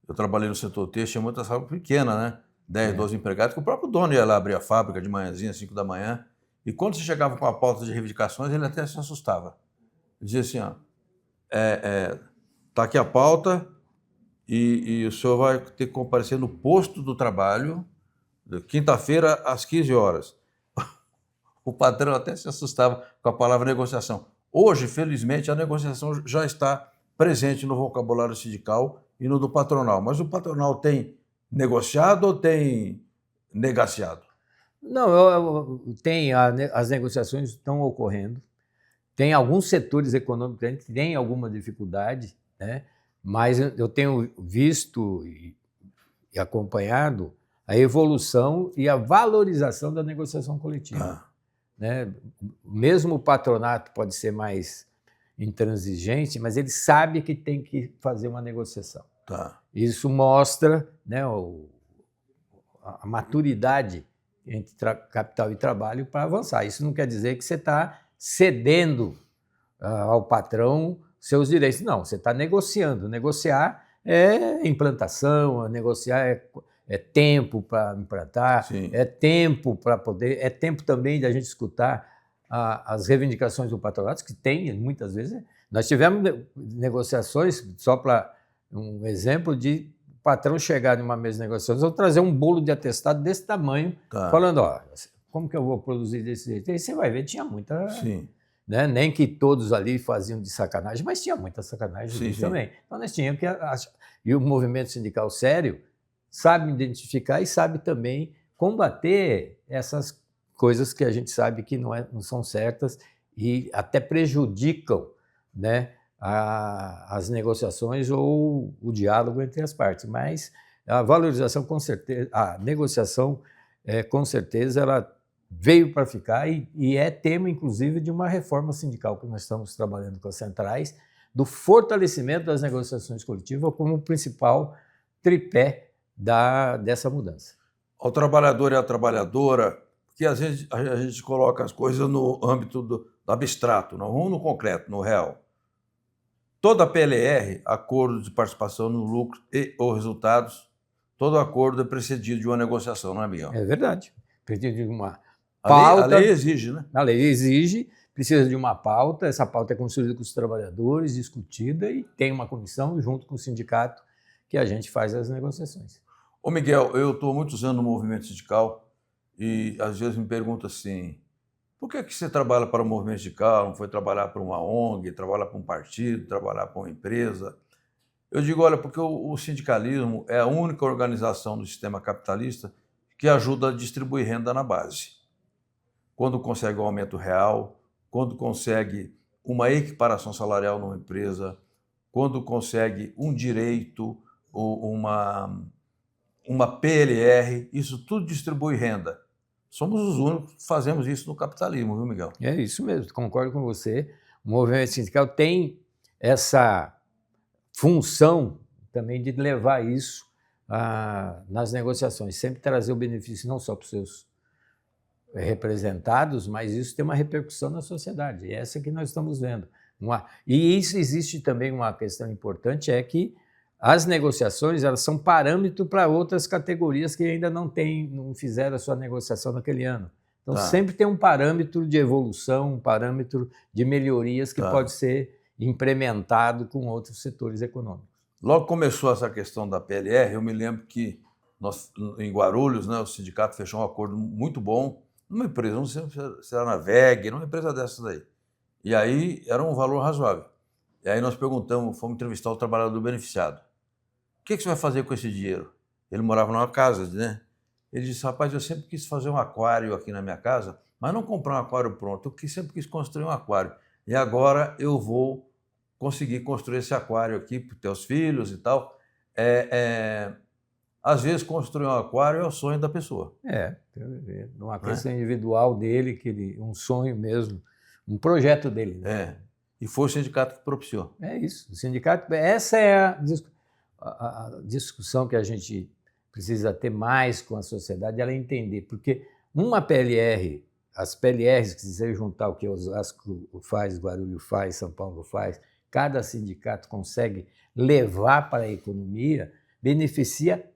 Eu trabalhei no setor têxtil, tinha muita fábrica pequena, né? 10, 12 empregados, que o próprio dono ia lá abrir a fábrica de manhãzinha, 5 da manhã, e quando você chegava com a pauta de reivindicações, ele até se assustava. Ele dizia assim, tá aqui a pauta e o senhor vai ter que comparecer no posto do trabalho, quinta-feira, às 15 horas. O patrão até se assustava com a palavra negociação. Hoje, felizmente, a negociação já está presente no vocabulário sindical e no do patronal. Mas o patronal tem negociado ou tem negaciado? Não, as negociações estão ocorrendo. Tem alguns setores econômicos que têm alguma dificuldade, né? Mas eu tenho visto e acompanhado a evolução e a valorização da negociação coletiva. Né? Mesmo o patronato pode ser mais intransigente, mas ele sabe que tem que fazer uma negociação. Isso mostra, né, a maturidade entre capital e trabalho para avançar. Isso não quer dizer que você está cedendo ao patrão seus direitos. Não, você está negociando. Negociar é implantação, negociar é tempo para implantar, é tempo para poder, é tempo também de a gente escutar as reivindicações do patronato, que tem muitas vezes. Nós tivemos negociações, só para um exemplo, de o patrão chegar numa mesa de negociações, ou trazer um bolo de atestado desse tamanho, falando, como que eu vou produzir desse jeito? Aí você vai ver, tinha muita... Né? Nem que todos ali faziam de sacanagem, mas tinha muita sacanagem também. Então nós tínhamos que... E o movimento sindical sério sabe identificar e sabe também combater essas coisas que a gente sabe que não são certas e até prejudicam, né, as negociações ou o diálogo entre as partes. Mas a valorização, com certeza, a negociação, com certeza, ela veio para ficar e é tema, inclusive, de uma reforma sindical que nós estamos trabalhando com as centrais, do fortalecimento das negociações coletivas como principal tripé dessa mudança. Ao trabalhador e à trabalhadora, porque às vezes a gente coloca as coisas no âmbito do abstrato, não vamos no concreto, no real. Toda PLR, acordo de participação no lucro e ou resultados, todo acordo é precedido de uma negociação, não é, Miguel? É verdade. Precisa de uma pauta. A lei exige, né? A lei exige, precisa de uma pauta, essa pauta é construída com os trabalhadores, discutida e tem uma comissão junto com o sindicato que a gente faz as negociações. Ô Miguel, eu estou há muitos anos no movimento sindical e às vezes me perguntam assim, por que você trabalha para o movimento sindical, não foi trabalhar para uma ONG, trabalhar para um partido, trabalhar para uma empresa? Eu digo, olha, porque o sindicalismo é a única organização do sistema capitalista que ajuda a distribuir renda na base. Quando consegue um aumento real, quando consegue uma equiparação salarial numa empresa, quando consegue um direito, uma PLR, isso tudo distribui renda. Somos os únicos que fazemos isso no capitalismo, viu, Miguel? É isso mesmo, concordo com você. O movimento sindical tem essa função também de levar isso nas negociações, sempre trazer o benefício não só para os seus representados, mas isso tem uma repercussão na sociedade, e essa que nós estamos vendo. E isso existe também uma questão importante, é que as negociações elas são parâmetro para outras categorias que ainda não fizeram a sua negociação naquele ano. Então, sempre tem um parâmetro de evolução, um parâmetro de melhorias que pode ser implementado com outros setores econômicos. Logo começou essa questão da PLR, eu me lembro que nós, em Guarulhos, né, o sindicato fechou um acordo muito bom, numa empresa, não sei se era na VEG, numa empresa dessas daí. E aí era um valor razoável. E aí nós perguntamos, fomos entrevistar o trabalhador beneficiado. O que você vai fazer com esse dinheiro? Ele morava numa casa, né? Ele disse, rapaz, eu sempre quis fazer um aquário aqui na minha casa, mas não comprar um aquário pronto, eu sempre quis construir um aquário. E agora eu vou conseguir construir esse aquário aqui para os teus filhos e tal. Às vezes construir um aquário é o sonho da pessoa. Uma questão individual dele, um sonho mesmo, um projeto dele. Né? E foi o sindicato que propiciou. É isso, o sindicato, essa é a discussão que a gente precisa ter mais com a sociedade, ela entender, porque uma PLR, as PLRs, que se você juntar o que Osasco faz, Guarulhos faz, São Paulo faz, cada sindicato consegue levar para a economia, beneficia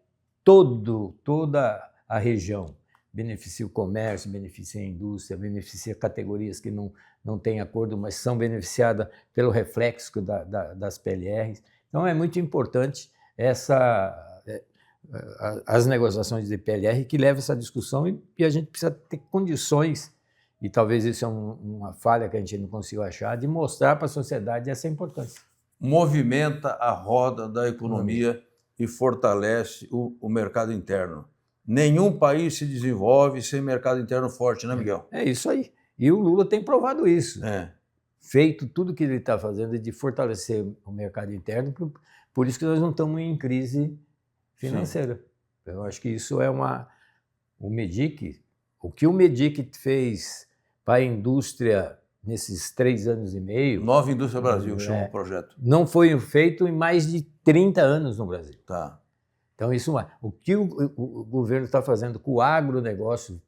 toda a região. Beneficia o comércio, beneficia a indústria, beneficia categorias que não têm acordo, mas são beneficiadas pelo reflexo das PLRs. Então, é muito importante as negociações de PLR que levam essa discussão e a gente precisa ter condições, e talvez isso é uma falha que a gente não conseguiu achar, de mostrar para a sociedade essa importância. Movimenta a roda da economia e fortalece o mercado interno. Nenhum país se desenvolve sem mercado interno forte, né, Miguel? É isso aí. E o Lula tem provado isso. Feito tudo que ele está fazendo de fortalecer o mercado interno, por isso que nós não estamos em crise financeira. Sim. Eu acho que isso é o MEDIC, o que o MEDIC fez para a indústria nesses 3 anos e meio... Nova Indústria Brasil, chama o projeto. Não foi feito em mais de 30 anos no Brasil. Tá. Então, o que o governo está fazendo com o agronegócio,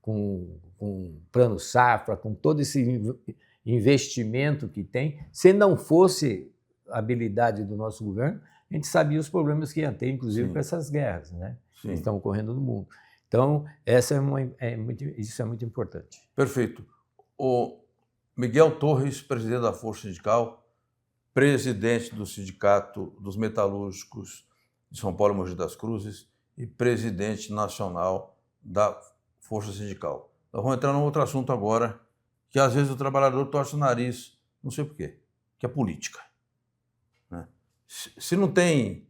com o Plano Safra, com todo esse investimento que tem, se não fosse a habilidade do nosso governo, a gente sabia os problemas que ia ter, inclusive com essas guerras, né, que estão ocorrendo no mundo. Então, isso é muito importante. Perfeito. O Miguel Torres, presidente da Força Sindical, presidente do Sindicato dos Metalúrgicos de São Paulo e Mogi das Cruzes e presidente nacional da Força Sindical. Nós vamos entrar num outro assunto agora, que às vezes o trabalhador torce o nariz, não sei por quê, que é política. Né? Se não tem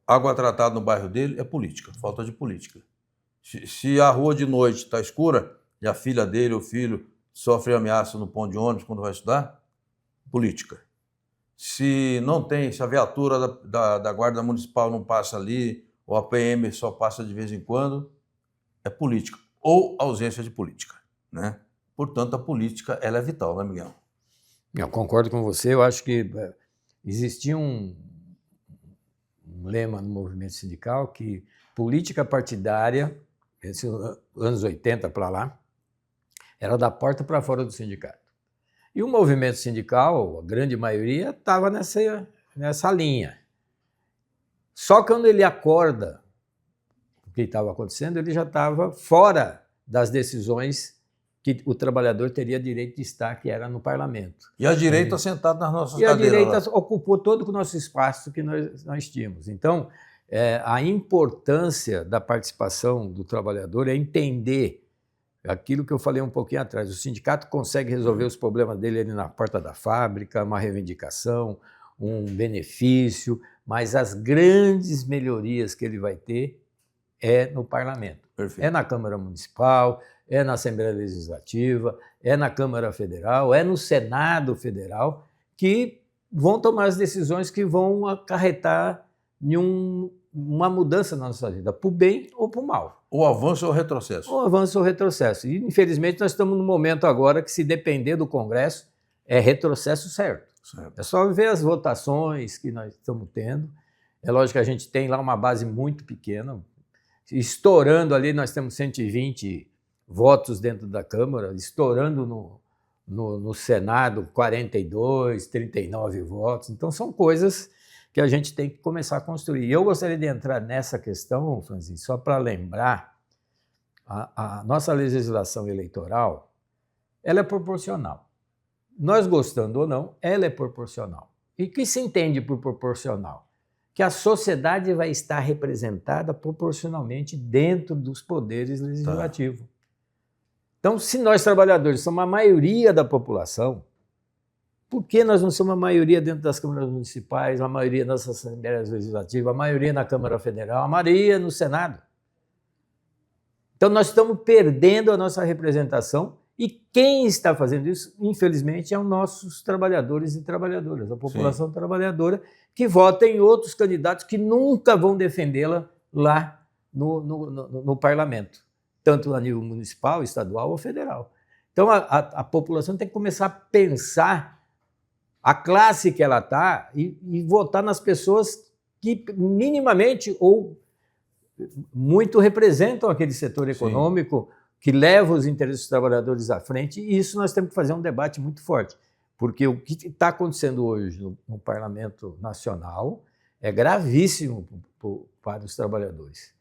água tratada no bairro dele, é política, falta de política. Se a rua de noite está escura e a filha dele ou o filho sofre ameaça no ponto de ônibus quando vai estudar, política. Se a viatura da Guarda Municipal não passa ali, ou a PM só passa de vez em quando, é política, ou ausência de política. Né? Portanto, a política ela é vital, né, Miguel? Eu concordo com você, eu acho que existia um lema no movimento sindical que política partidária, esses anos 80 para lá, era da porta para fora do sindicato. E o movimento sindical, a grande maioria, estava nessa linha. Só que quando ele acorda o que estava acontecendo, ele já estava fora das decisões que o trabalhador teria direito de estar, que era no parlamento. E a direita sentada nas nossas cadeiras. E a direita ocupou todo o nosso espaço que nós tínhamos. Então, a importância da participação do trabalhador é entender aquilo que eu falei um pouquinho atrás. O sindicato consegue resolver os problemas dele ali na porta da fábrica, uma reivindicação, um benefício, mas as grandes melhorias que ele vai ter é no parlamento. Perfeito. É na Câmara Municipal, é na Assembleia Legislativa, é na Câmara Federal, é no Senado Federal, que vão tomar as decisões que vão acarretar em uma mudança na nossa vida, para o bem ou para o mal. O avanço ou o retrocesso? O avanço ou o retrocesso. E, infelizmente, nós estamos num momento agora que, se depender do Congresso, é retrocesso certo. É só ver as votações que nós estamos tendo. É lógico que a gente tem lá uma base muito pequena. Estourando ali, nós temos 120 votos dentro da Câmara, estourando no Senado 42, 39 votos. Então, são coisas que a gente tem que começar a construir. E eu gostaria de entrar nessa questão, Francisco, só para lembrar, a nossa legislação eleitoral, ela é proporcional. Nós gostando ou não, ela é proporcional. E o que se entende por proporcional? Que a sociedade vai estar representada proporcionalmente dentro dos poderes legislativos. Então, se nós trabalhadores somos a maioria da população, por que nós não somos a maioria dentro das câmaras municipais, a maioria nas assembleias legislativas, a maioria na Câmara Federal, a maioria no Senado? Então, nós estamos perdendo a nossa representação e quem está fazendo isso, infelizmente, são nossos trabalhadores e trabalhadoras, a população trabalhadora, que vota em outros candidatos que nunca vão defendê-la lá no parlamento, tanto a nível municipal, estadual ou federal. Então, a população tem que começar a pensar a classe que ela está e votar nas pessoas que minimamente ou muito representam aquele setor econômico, que leva os interesses dos trabalhadores à frente, e isso nós temos que fazer um debate muito forte, porque o que está acontecendo hoje no Parlamento Nacional é gravíssimo para os trabalhadores.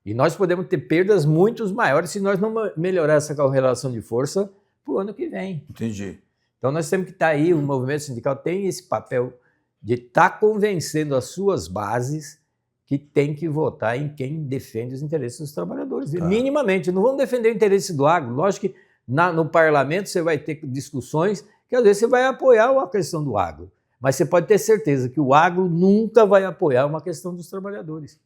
E nós podemos ter perdas muito maiores se nós não melhorar essa correlação de força para o ano que vem. Entendi. Então nós temos que estar aí, o movimento sindical tem esse papel de estar convencendo as suas bases que tem que votar em quem defende os interesses dos trabalhadores. Minimamente, não vamos defender o interesse do agro. Lógico que no parlamento você vai ter discussões que às vezes você vai apoiar a questão do agro, mas você pode ter certeza que o agro nunca vai apoiar uma questão dos trabalhadores,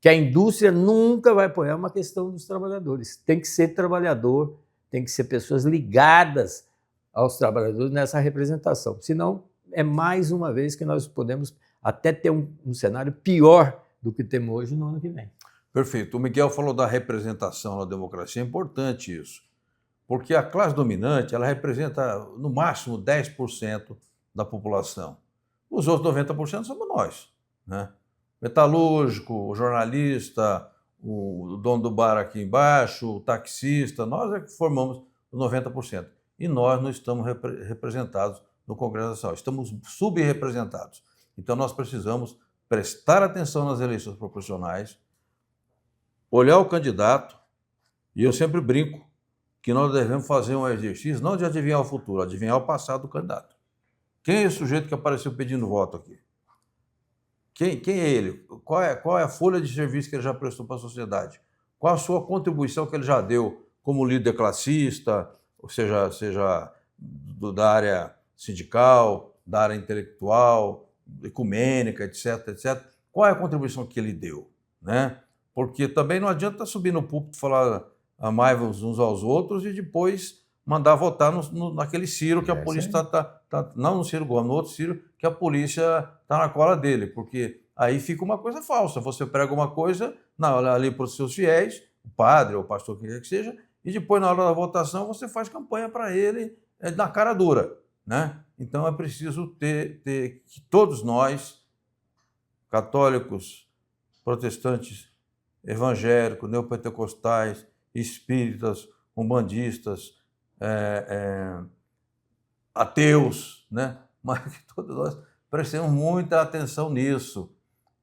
que a indústria nunca vai apoiar uma questão dos trabalhadores. Tem que ser trabalhador, tem que ser pessoas ligadas aos trabalhadores nessa representação. Senão, é mais uma vez que nós podemos até ter um cenário pior do que temos hoje no ano que vem. Perfeito. O Miguel falou da representação na democracia, é importante isso, porque a classe dominante ela representa no máximo 10% da população. Os outros 90% somos nós, né? Metalúrgico, o jornalista, o dono do bar aqui embaixo, o taxista, nós é que formamos os 90%. E nós não estamos representados no Congresso Nacional, estamos subrepresentados. Então nós precisamos prestar atenção nas eleições proporcionais, olhar o candidato, e eu sempre brinco que nós devemos fazer um exercício não de adivinhar o futuro, adivinhar o passado do candidato. Quem é esse sujeito que apareceu pedindo voto aqui? Quem é ele? Qual é a folha de serviço que ele já prestou para a sociedade? Qual a sua contribuição que ele já deu como líder classista, ou seja da área sindical, da área intelectual, ecumênica, etc, etc. Qual é a contribuição que ele deu, né? Porque também não adianta subir no púlpito e falar amai-vos uns aos outros e depois mandar votar naquele Ciro que a polícia está... Não no Ciro Gomes, no outro Ciro que a polícia está na cola dele, porque aí fica uma coisa falsa. Você prega uma coisa ali para os seus fiéis, o padre ou o pastor, que quer que seja, e depois, na hora da votação, você faz campanha para ele na cara dura, né? Então é preciso ter que todos nós, católicos, protestantes, evangélicos, neopentecostais, espíritas, umbandistas, ateus, né? Mas que todos nós prestemos muita atenção nisso.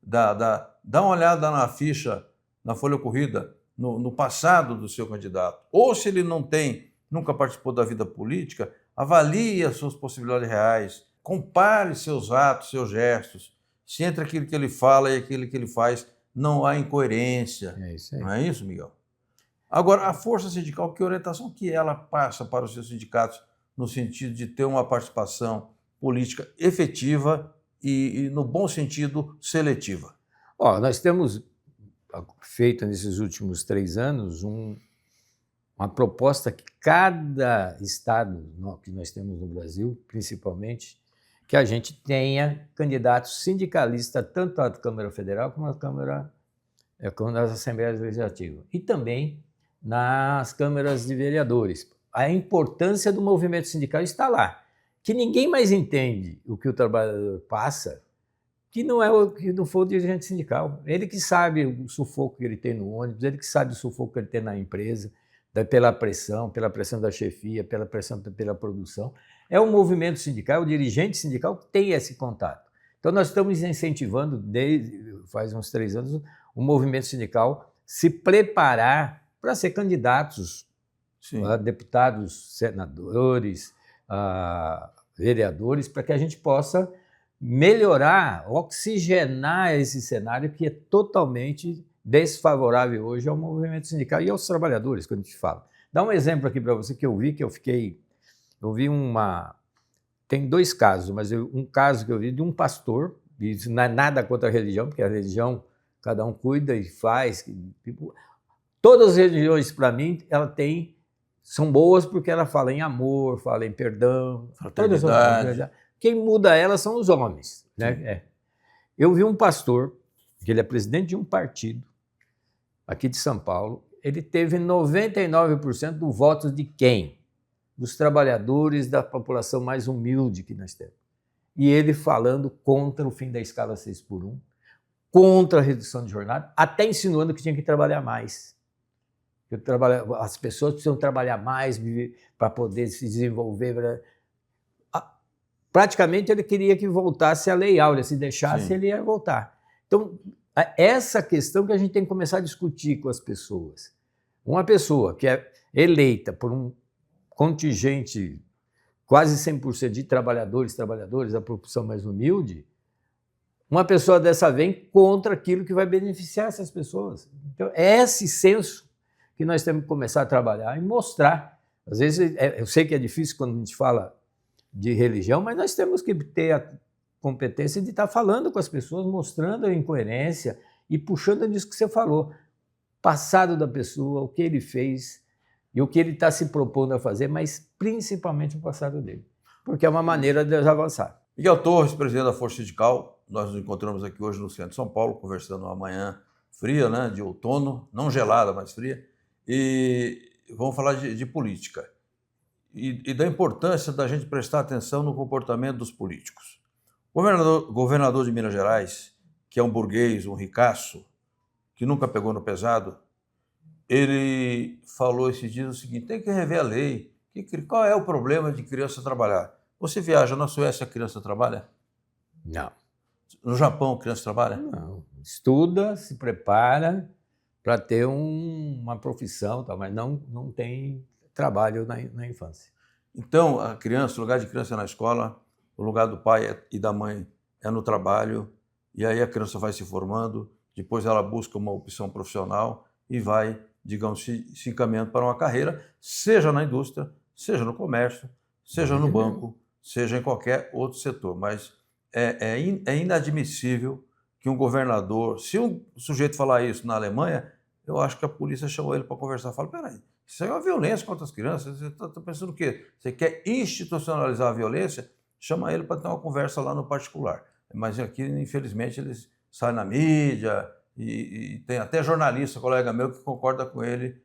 Dá uma olhada na ficha, na folha corrida, no passado do seu candidato. Ou se ele nunca participou da vida política, avalie as suas possibilidades reais, compare seus atos, seus gestos. Se entre aquilo que ele fala e aquilo que ele faz não há incoerência. É isso aí. Não é isso, Miguel? Agora, a força sindical, que orientação que ela passa para os seus sindicatos no sentido de ter uma participação política efetiva e no bom sentido, seletiva? Nós temos feito nesses últimos 3 anos uma proposta que cada estado que nós temos no Brasil, principalmente, que a gente tenha candidatos sindicalistas tanto à Câmara Federal como como nas Assembleias Legislativas e também nas câmaras de vereadores. A importância do movimento sindical está lá, que ninguém mais entende o que o trabalhador passa, que não for o dirigente sindical. Ele que sabe o sufoco que ele tem no ônibus, ele que sabe o sufoco que ele tem na empresa, pela pressão da chefia, pela pressão pela produção. É o movimento sindical, o dirigente sindical que tem esse contato. Então, nós estamos incentivando, faz uns 3 anos, o movimento sindical se preparar para ser candidatos a deputados, senadores, a vereadores, para que a gente possa melhorar, oxigenar esse cenário que é totalmente desfavorável hoje ao movimento sindical e aos trabalhadores, quando a gente fala. Dá um exemplo aqui para você que eu vi, tem 2 casos, mas um caso que eu vi de um pastor, e isso não é nada contra a religião, porque a religião cada um cuida e faz. Todas as religiões, para mim, são boas porque ela fala em amor, fala em perdão. Fraternidade. Quem muda elas são os homens. Né? Eu vi um pastor, que ele é presidente de um partido, aqui de São Paulo, ele teve 99% do voto de quem? Dos trabalhadores da população mais humilde que nós temos. E ele falando contra o fim da escala 6x1, contra a redução de jornada, até insinuando que tinha que trabalhar mais. As pessoas precisam trabalhar mais para poder se desenvolver. Praticamente ele queria que voltasse a Lei Áurea, se deixasse ele ia voltar. Então, essa questão que a gente tem que começar a discutir com as pessoas. Uma pessoa que é eleita por um contingente quase 100% de trabalhadores, da população mais humilde, uma pessoa dessa vem contra aquilo que vai beneficiar essas pessoas. Então, é esse senso que nós temos que começar a trabalhar e mostrar. Às vezes, eu sei que é difícil quando a gente fala de religião, mas nós temos que ter a competência de estar falando com as pessoas, mostrando a incoerência e puxando nisso que você falou. Passado da pessoa, o que ele fez e o que ele está se propondo a fazer, mas principalmente o passado dele, porque é uma maneira de avançar. Miguel Torres, presidente da Força Sindical, nós nos encontramos aqui hoje no centro de São Paulo, conversando uma manhã fria, né, de outono, não gelada, mas fria, e vamos falar de política e da importância da gente prestar atenção no comportamento dos políticos. O governador de Minas Gerais, que é um burguês, um ricaço, que nunca pegou no pesado, ele falou esses dias o seguinte: tem que rever a lei. Qual é o problema de criança trabalhar? Você viaja na Suécia, a criança trabalha? Não. No Japão, a criança trabalha? Não. Estuda, se prepara para ter uma profissão, mas não tem trabalho na infância. Então, a criança, o lugar de criança é na escola, o lugar do pai e da mãe é no trabalho, e aí a criança vai se formando, depois ela busca uma opção profissional e vai, digamos, se encaminhando para uma carreira, seja na indústria, seja no comércio, seja no banco, seja em qualquer outro setor. Mas é inadmissível que um governador, se um sujeito falar isso na Alemanha, eu acho que a polícia chamou ele para conversar. Fala: peraí, isso aí é uma violência contra as crianças, você está pensando o quê? Você quer institucionalizar a violência? Chama ele para ter uma conversa lá no particular. Mas aqui, infelizmente, eles saem na mídia e tem até jornalista, colega meu, que concorda com ele,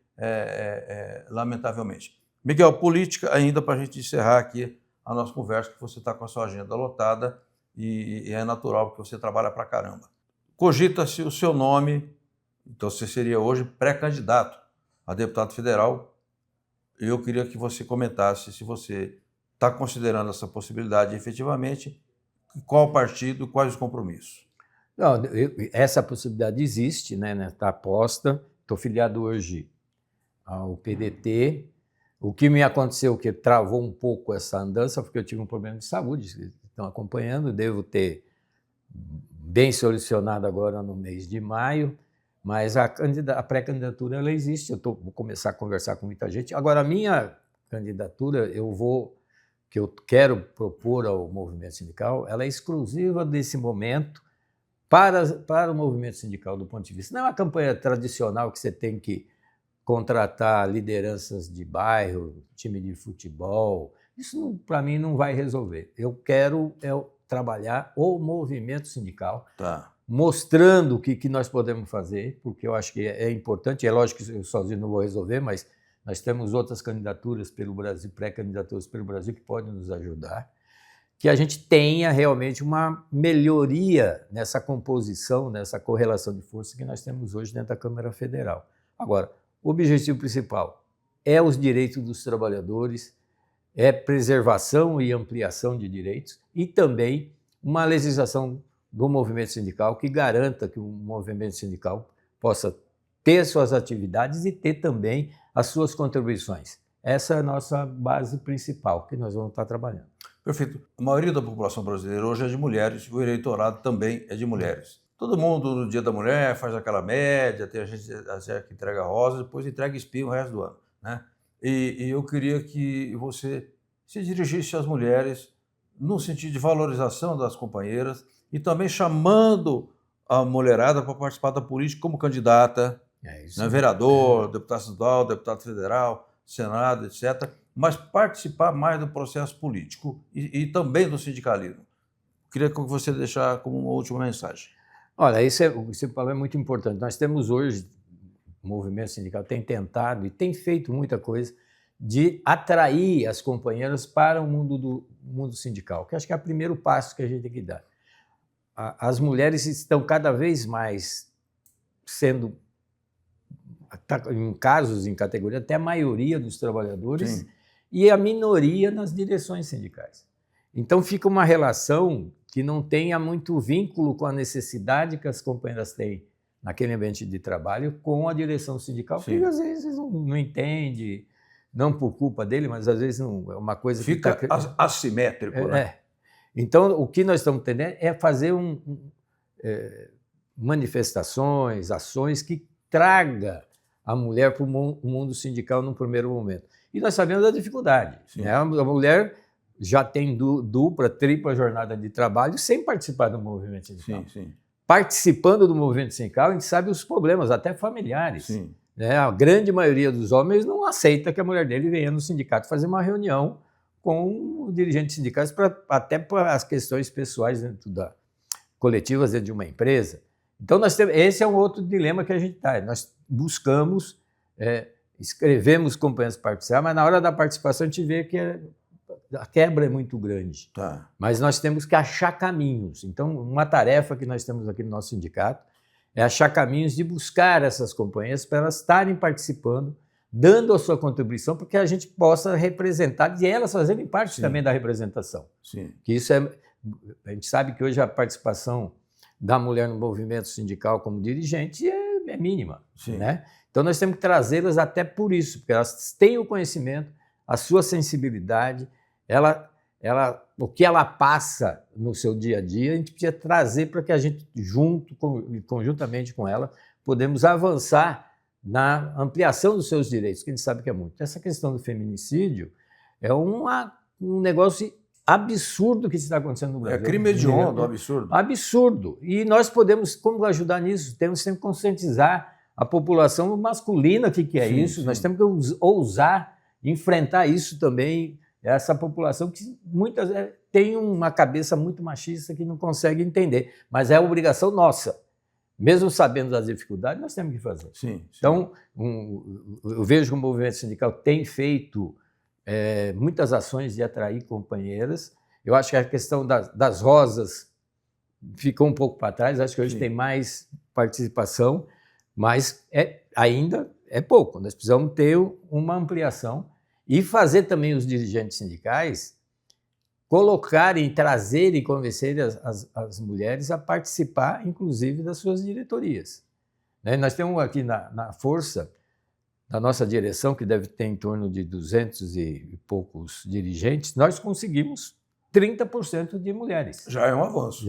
lamentavelmente. Miguel, política ainda para a gente encerrar aqui a nossa conversa, que você está com a sua agenda lotada e é natural, porque você trabalha para caramba. Cogita-se o seu nome, então você seria hoje pré-candidato a deputado federal. Eu queria que você comentasse se você está considerando essa possibilidade efetivamente, qual partido, quais os compromissos. Não, essa possibilidade existe, né? Está posta. Estou filiado hoje ao PDT. O que me aconteceu, que travou um pouco essa andança, porque eu tive um problema de saúde. Estão acompanhando, devo ter bem solucionado agora no mês de maio, mas a pré-candidatura ela existe. Vou começar a conversar com muita gente. Agora, a minha candidatura, que eu quero propor ao movimento sindical, ela é exclusiva desse momento para o movimento sindical, do ponto de vista. Não é uma campanha tradicional que você tem que contratar lideranças de bairro, time de futebol. Isso, para mim, não vai resolver. Eu quero trabalhar o movimento sindical, Tá. mostrando o que nós podemos fazer, porque eu acho que é importante. É lógico que eu sozinho não vou resolver, mas nós temos outras candidaturas pelo Brasil, pré-candidaturas pelo Brasil, que podem nos ajudar. Que a gente tenha realmente uma melhoria nessa composição, nessa correlação de força que nós temos hoje dentro da Câmara Federal. Agora, o objetivo principal é os direitos dos trabalhadores, é preservação e ampliação de direitos e também uma legislação do movimento sindical que garanta que o movimento sindical possa ter suas atividades e ter também as suas contribuições. Essa é a nossa base principal que nós vamos estar trabalhando. Perfeito. A maioria da população brasileira hoje é de mulheres, o eleitorado também é de mulheres. Todo mundo no Dia da Mulher faz aquela média, tem a gente que entrega rosa, depois entrega espinho o resto do ano, né? E eu queria que você se dirigisse às mulheres no sentido de valorização das companheiras e também chamando a mulherada para participar da política como candidata, né? Vereador, deputado estadual, deputado federal, Senado, etc., mas participar mais do processo político e também do sindicalismo. Queria que você deixar como uma última mensagem. Olha, o que você falou é muito importante. Nós temos hoje, o movimento sindical tem tentado e tem feito muita coisa de atrair as companheiras para o mundo sindical, que acho que é o primeiro passo que a gente tem que dar. As mulheres estão cada vez mais sendo, em casos, em categoria, até a maioria dos trabalhadores. Sim. E a minoria nas direções sindicais. Então fica uma relação que não tenha muito vínculo com a necessidade que as companheiras têm naquele ambiente de trabalho com a direção sindical, Sim. que às vezes não entende, não por culpa dele, mas às vezes não é uma coisa fica que assimétrico, né? Então o que nós estamos tendendo é fazer manifestações, ações que traga a mulher para o mundo sindical no primeiro momento. E nós sabemos da dificuldade. Né? A mulher já tem dupla, tripla jornada de trabalho sem participar do movimento sindical. Sim. Participando do movimento sindical, a gente sabe os problemas, até familiares. Sim. Né? A grande maioria dos homens não aceita que a mulher dele venha no sindicato fazer uma reunião com dirigentes sindicais, até para as questões pessoais coletivas dentro de uma empresa. Então, esse é um outro dilema que a gente está. Nós buscamos... escrevemos companheiros participar, mas na hora da participação a gente vê que a quebra é muito grande. Tá. Mas nós temos que achar caminhos. Então, uma tarefa que nós temos aqui no nosso sindicato é achar caminhos de buscar essas companheiras para elas estarem participando, dando a sua contribuição, para que a gente possa representar e elas fazerem parte Sim. também da representação. Sim. Que isso a gente sabe que hoje a participação da mulher no movimento sindical como dirigente é mínima. Sim. Né? Então, nós temos que trazê-las até por isso, porque elas têm o conhecimento, a sua sensibilidade, o que ela passa no seu dia a dia, a gente precisa trazer para que a gente, conjuntamente com ela, podemos avançar na ampliação dos seus direitos, que a gente sabe que é muito. Essa questão do feminicídio é um negócio absurdo que está acontecendo no Brasil. É crime hediondo, absurdo. Absurdo. E nós podemos, como ajudar nisso? Temos sempre que conscientizar a população masculina que é isso. Sim. Nós temos que ousar enfrentar isso também, essa população que muitas vezes tem uma cabeça muito machista que não consegue entender, mas é obrigação nossa. Mesmo sabendo das dificuldades, nós temos que fazer. Sim. Então, eu vejo que o movimento sindical tem feito muitas ações de atrair companheiras. Eu acho que a questão das rosas ficou um pouco para trás, acho que hoje tem mais participação, mas ainda é pouco. Nós precisamos ter uma ampliação e fazer também os dirigentes sindicais colocarem, trazerem e convencerem as mulheres a participar, inclusive, das suas diretorias. Né? Nós temos aqui na Força, da nossa direção, que deve ter em torno de 200 e poucos dirigentes, nós conseguimos 30% de mulheres. Já é um avanço.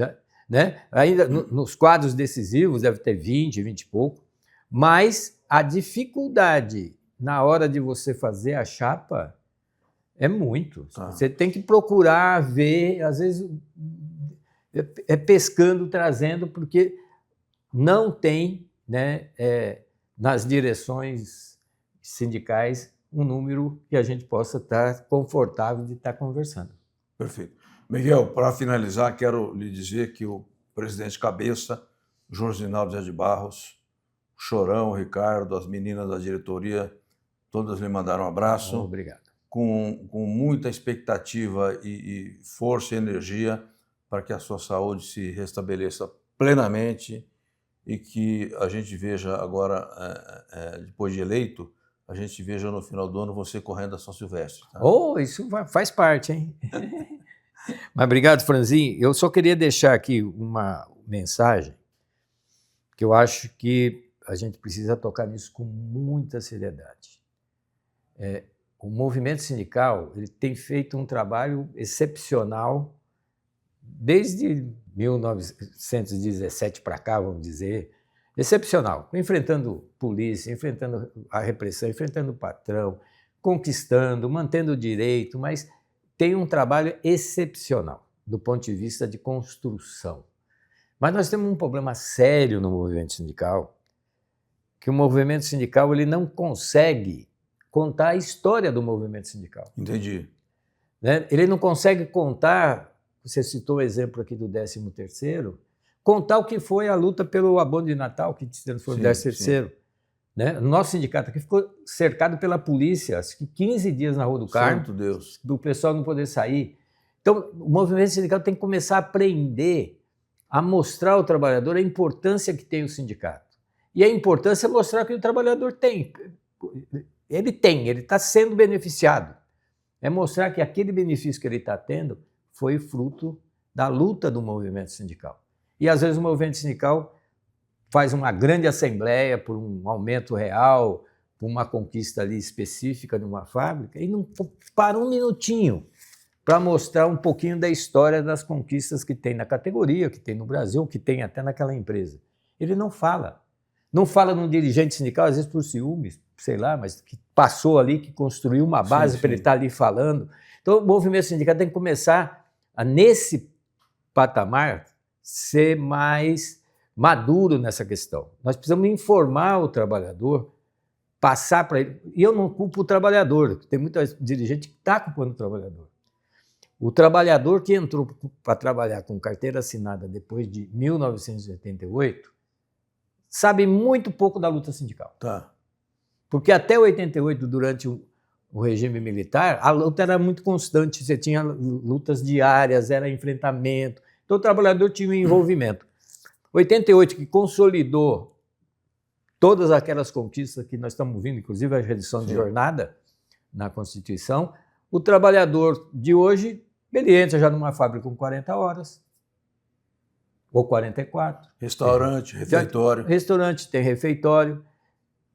Né? Ainda nos quadros decisivos deve ter 20 e pouco, mas a dificuldade na hora de você fazer a chapa é muito. Você tem que procurar ver, às vezes pescando, trazendo, porque não tem, né, nas direções sindicais um número que a gente possa estar confortável de estar conversando. Perfeito. Miguel, para finalizar, quero lhe dizer que o presidente Cabeça, Jorge Rinaldo de Barros, o Chorão, o Ricardo, as meninas da diretoria, todas lhe mandaram um abraço. Obrigado. Com muita expectativa e força e energia para que a sua saúde se restabeleça plenamente e que a gente veja agora, depois de eleito, a gente veja no final do ano você correndo a São Silvestre. Tá? Oh, isso faz parte, hein? Mas obrigado, Franzin. Eu só queria deixar aqui uma mensagem que eu acho que a gente precisa tocar nisso com muita seriedade. O movimento sindical ele tem feito um trabalho excepcional desde 1917 para cá, vamos dizer, excepcional, enfrentando polícia, enfrentando a repressão, enfrentando o patrão, conquistando, mantendo o direito, mas tem um trabalho excepcional do ponto de vista de construção. Mas nós temos um problema sério no movimento sindical, que o movimento sindical ele não consegue contar a história do movimento sindical. Entendi. Né? Ele não consegue contar, você citou o exemplo aqui do 13º, contar o que foi a luta pelo abono de Natal, que se transformou no 13º. Né? O nosso sindicato aqui ficou cercado pela polícia, acho que 15 dias na Rua do Carmo, Santo Deus, do pessoal não poder sair. Então, o movimento sindical tem que começar a aprender a mostrar ao trabalhador a importância que tem o sindicato. E a importância é mostrar que o trabalhador tem. Ele está sendo beneficiado. É mostrar que aquele benefício que ele está tendo foi fruto da luta do movimento sindical. E às vezes o movimento sindical faz uma grande assembleia por um aumento real, por uma conquista ali específica de uma fábrica, e não para um minutinho para mostrar um pouquinho da história das conquistas que tem na categoria, que tem no Brasil, que tem até naquela empresa. Ele não fala. Não fala num dirigente sindical, às vezes por ciúmes, sei lá, mas que passou ali, que construiu uma base para ele estar ali falando. Então, o movimento sindical tem que começar a, nesse patamar, ser mais maduro nessa questão. Nós precisamos informar o trabalhador, passar para ele. E eu não culpo o trabalhador, tem muita dirigente que está culpando o trabalhador. O trabalhador que entrou para trabalhar com carteira assinada depois de 1988 sabe muito pouco da luta sindical. Tá. Porque até 88, durante o regime militar, a luta era muito constante, você tinha lutas diárias, era enfrentamento, então o trabalhador tinha um envolvimento. 88, que consolidou todas aquelas conquistas que nós estamos vendo, inclusive a redução de jornada na Constituição, o trabalhador de hoje, ele entra já numa fábrica com 40 horas, ou 44. Restaurante, refeitório. Restaurante, tem refeitório,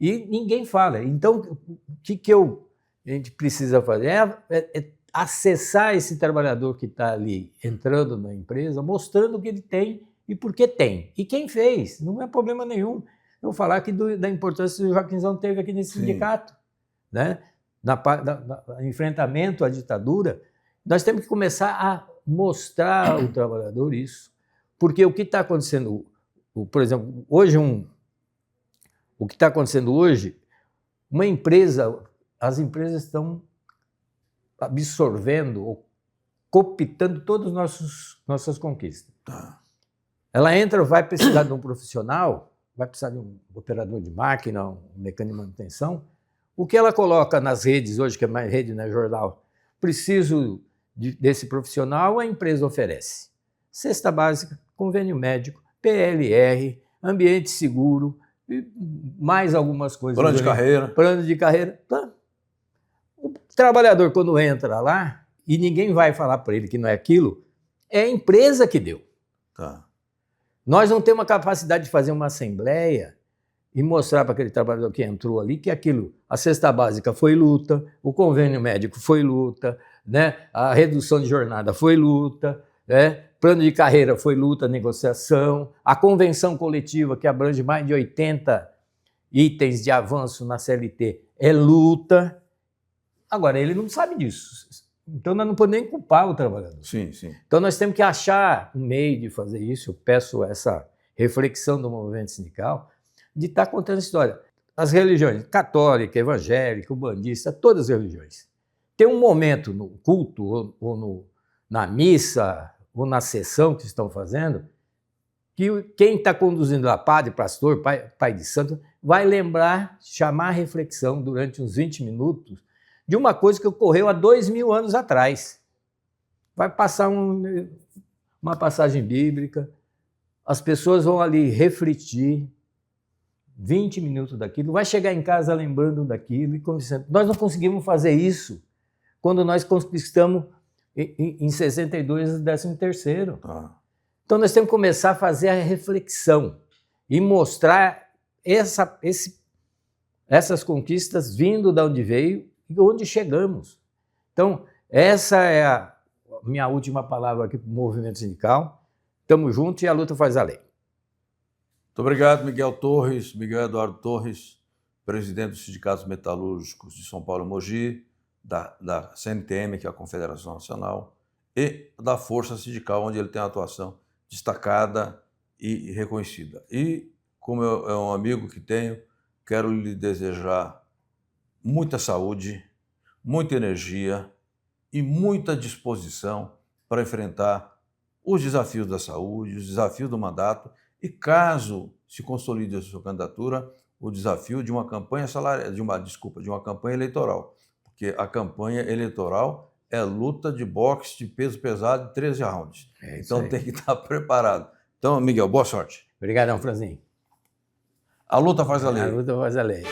e ninguém fala. Então, o que a gente precisa fazer é acessar esse trabalhador que está ali entrando na empresa, mostrando o que ele tem e por que tem. E quem fez, não é problema nenhum. Eu vou falar aqui da importância que o Joaquinzão teve aqui nesse sindicato, né? No enfrentamento à ditadura. Nós temos que começar a mostrar ao trabalhador isso. Porque o que está acontecendo, por exemplo, hoje o que está acontecendo hoje, as empresas estão absorvendo ou cooptando todas as nossas conquistas. Tá. Ela entra, vai precisar de um profissional, vai precisar de um operador de máquina, um mecânico de manutenção. O que ela coloca nas redes hoje, que é mais rede, né, jornal, preciso desse profissional, a empresa oferece. Cesta básica, convênio médico, PLR, ambiente seguro, mais algumas coisas. Plano de carreira. Plano de carreira. O trabalhador, quando entra lá, e ninguém vai falar para ele que não é aquilo, é a empresa que deu. Tá. Nós não temos a capacidade de fazer uma assembleia e mostrar para aquele trabalhador que entrou ali que aquilo, a cesta básica foi luta, o convênio médico foi luta, né? A redução de jornada foi luta, né? Plano de carreira foi luta, negociação, a convenção coletiva, que abrange mais de 80 itens de avanço na CLT, é luta. Agora, ele não sabe disso. Então, nós não podemos nem culpar o trabalhador. Sim, sim. Então, nós temos que achar um meio de fazer isso. Eu peço essa reflexão do movimento sindical, de estar contando a história. As religiões, católica, evangélica, umbandista, todas as religiões. Tem um momento no culto ou na missa ou na sessão que estão fazendo, que quem está conduzindo lá, padre, pastor, pai de santo, vai lembrar, chamar a reflexão durante uns 20 minutos de uma coisa que ocorreu há 2000 anos atrás. Vai passar uma passagem bíblica, as pessoas vão ali refletir 20 minutos daquilo, vai chegar em casa lembrando daquilo e conversando. Nós não conseguimos fazer isso quando nós conquistamos em 62 o 13º. Então nós temos que começar a fazer a reflexão e mostrar essas conquistas vindo de onde veio e onde chegamos. Então essa é a minha última palavra aqui para o movimento sindical. Estamos juntos e a luta faz a lei. Muito obrigado, Miguel Eduardo Torres, presidente dos Sindicatos Metalúrgicos de São Paulo e Mogi, da CNTM, que é a Confederação Nacional, e da Força Sindical, onde ele tem uma atuação destacada e reconhecida. E, como é um amigo que tenho, quero lhe desejar muita saúde, muita energia e muita disposição para enfrentar os desafios da saúde, os desafios do mandato e, caso se consolide a sua candidatura, o desafio de uma campanha de uma campanha eleitoral, porque a campanha eleitoral é luta de boxe de peso pesado de 13 rounds. Então tem que estar preparado. Então, Miguel, boa sorte. Obrigadão, Franzinho. A luta faz a lei. A luta faz a lei.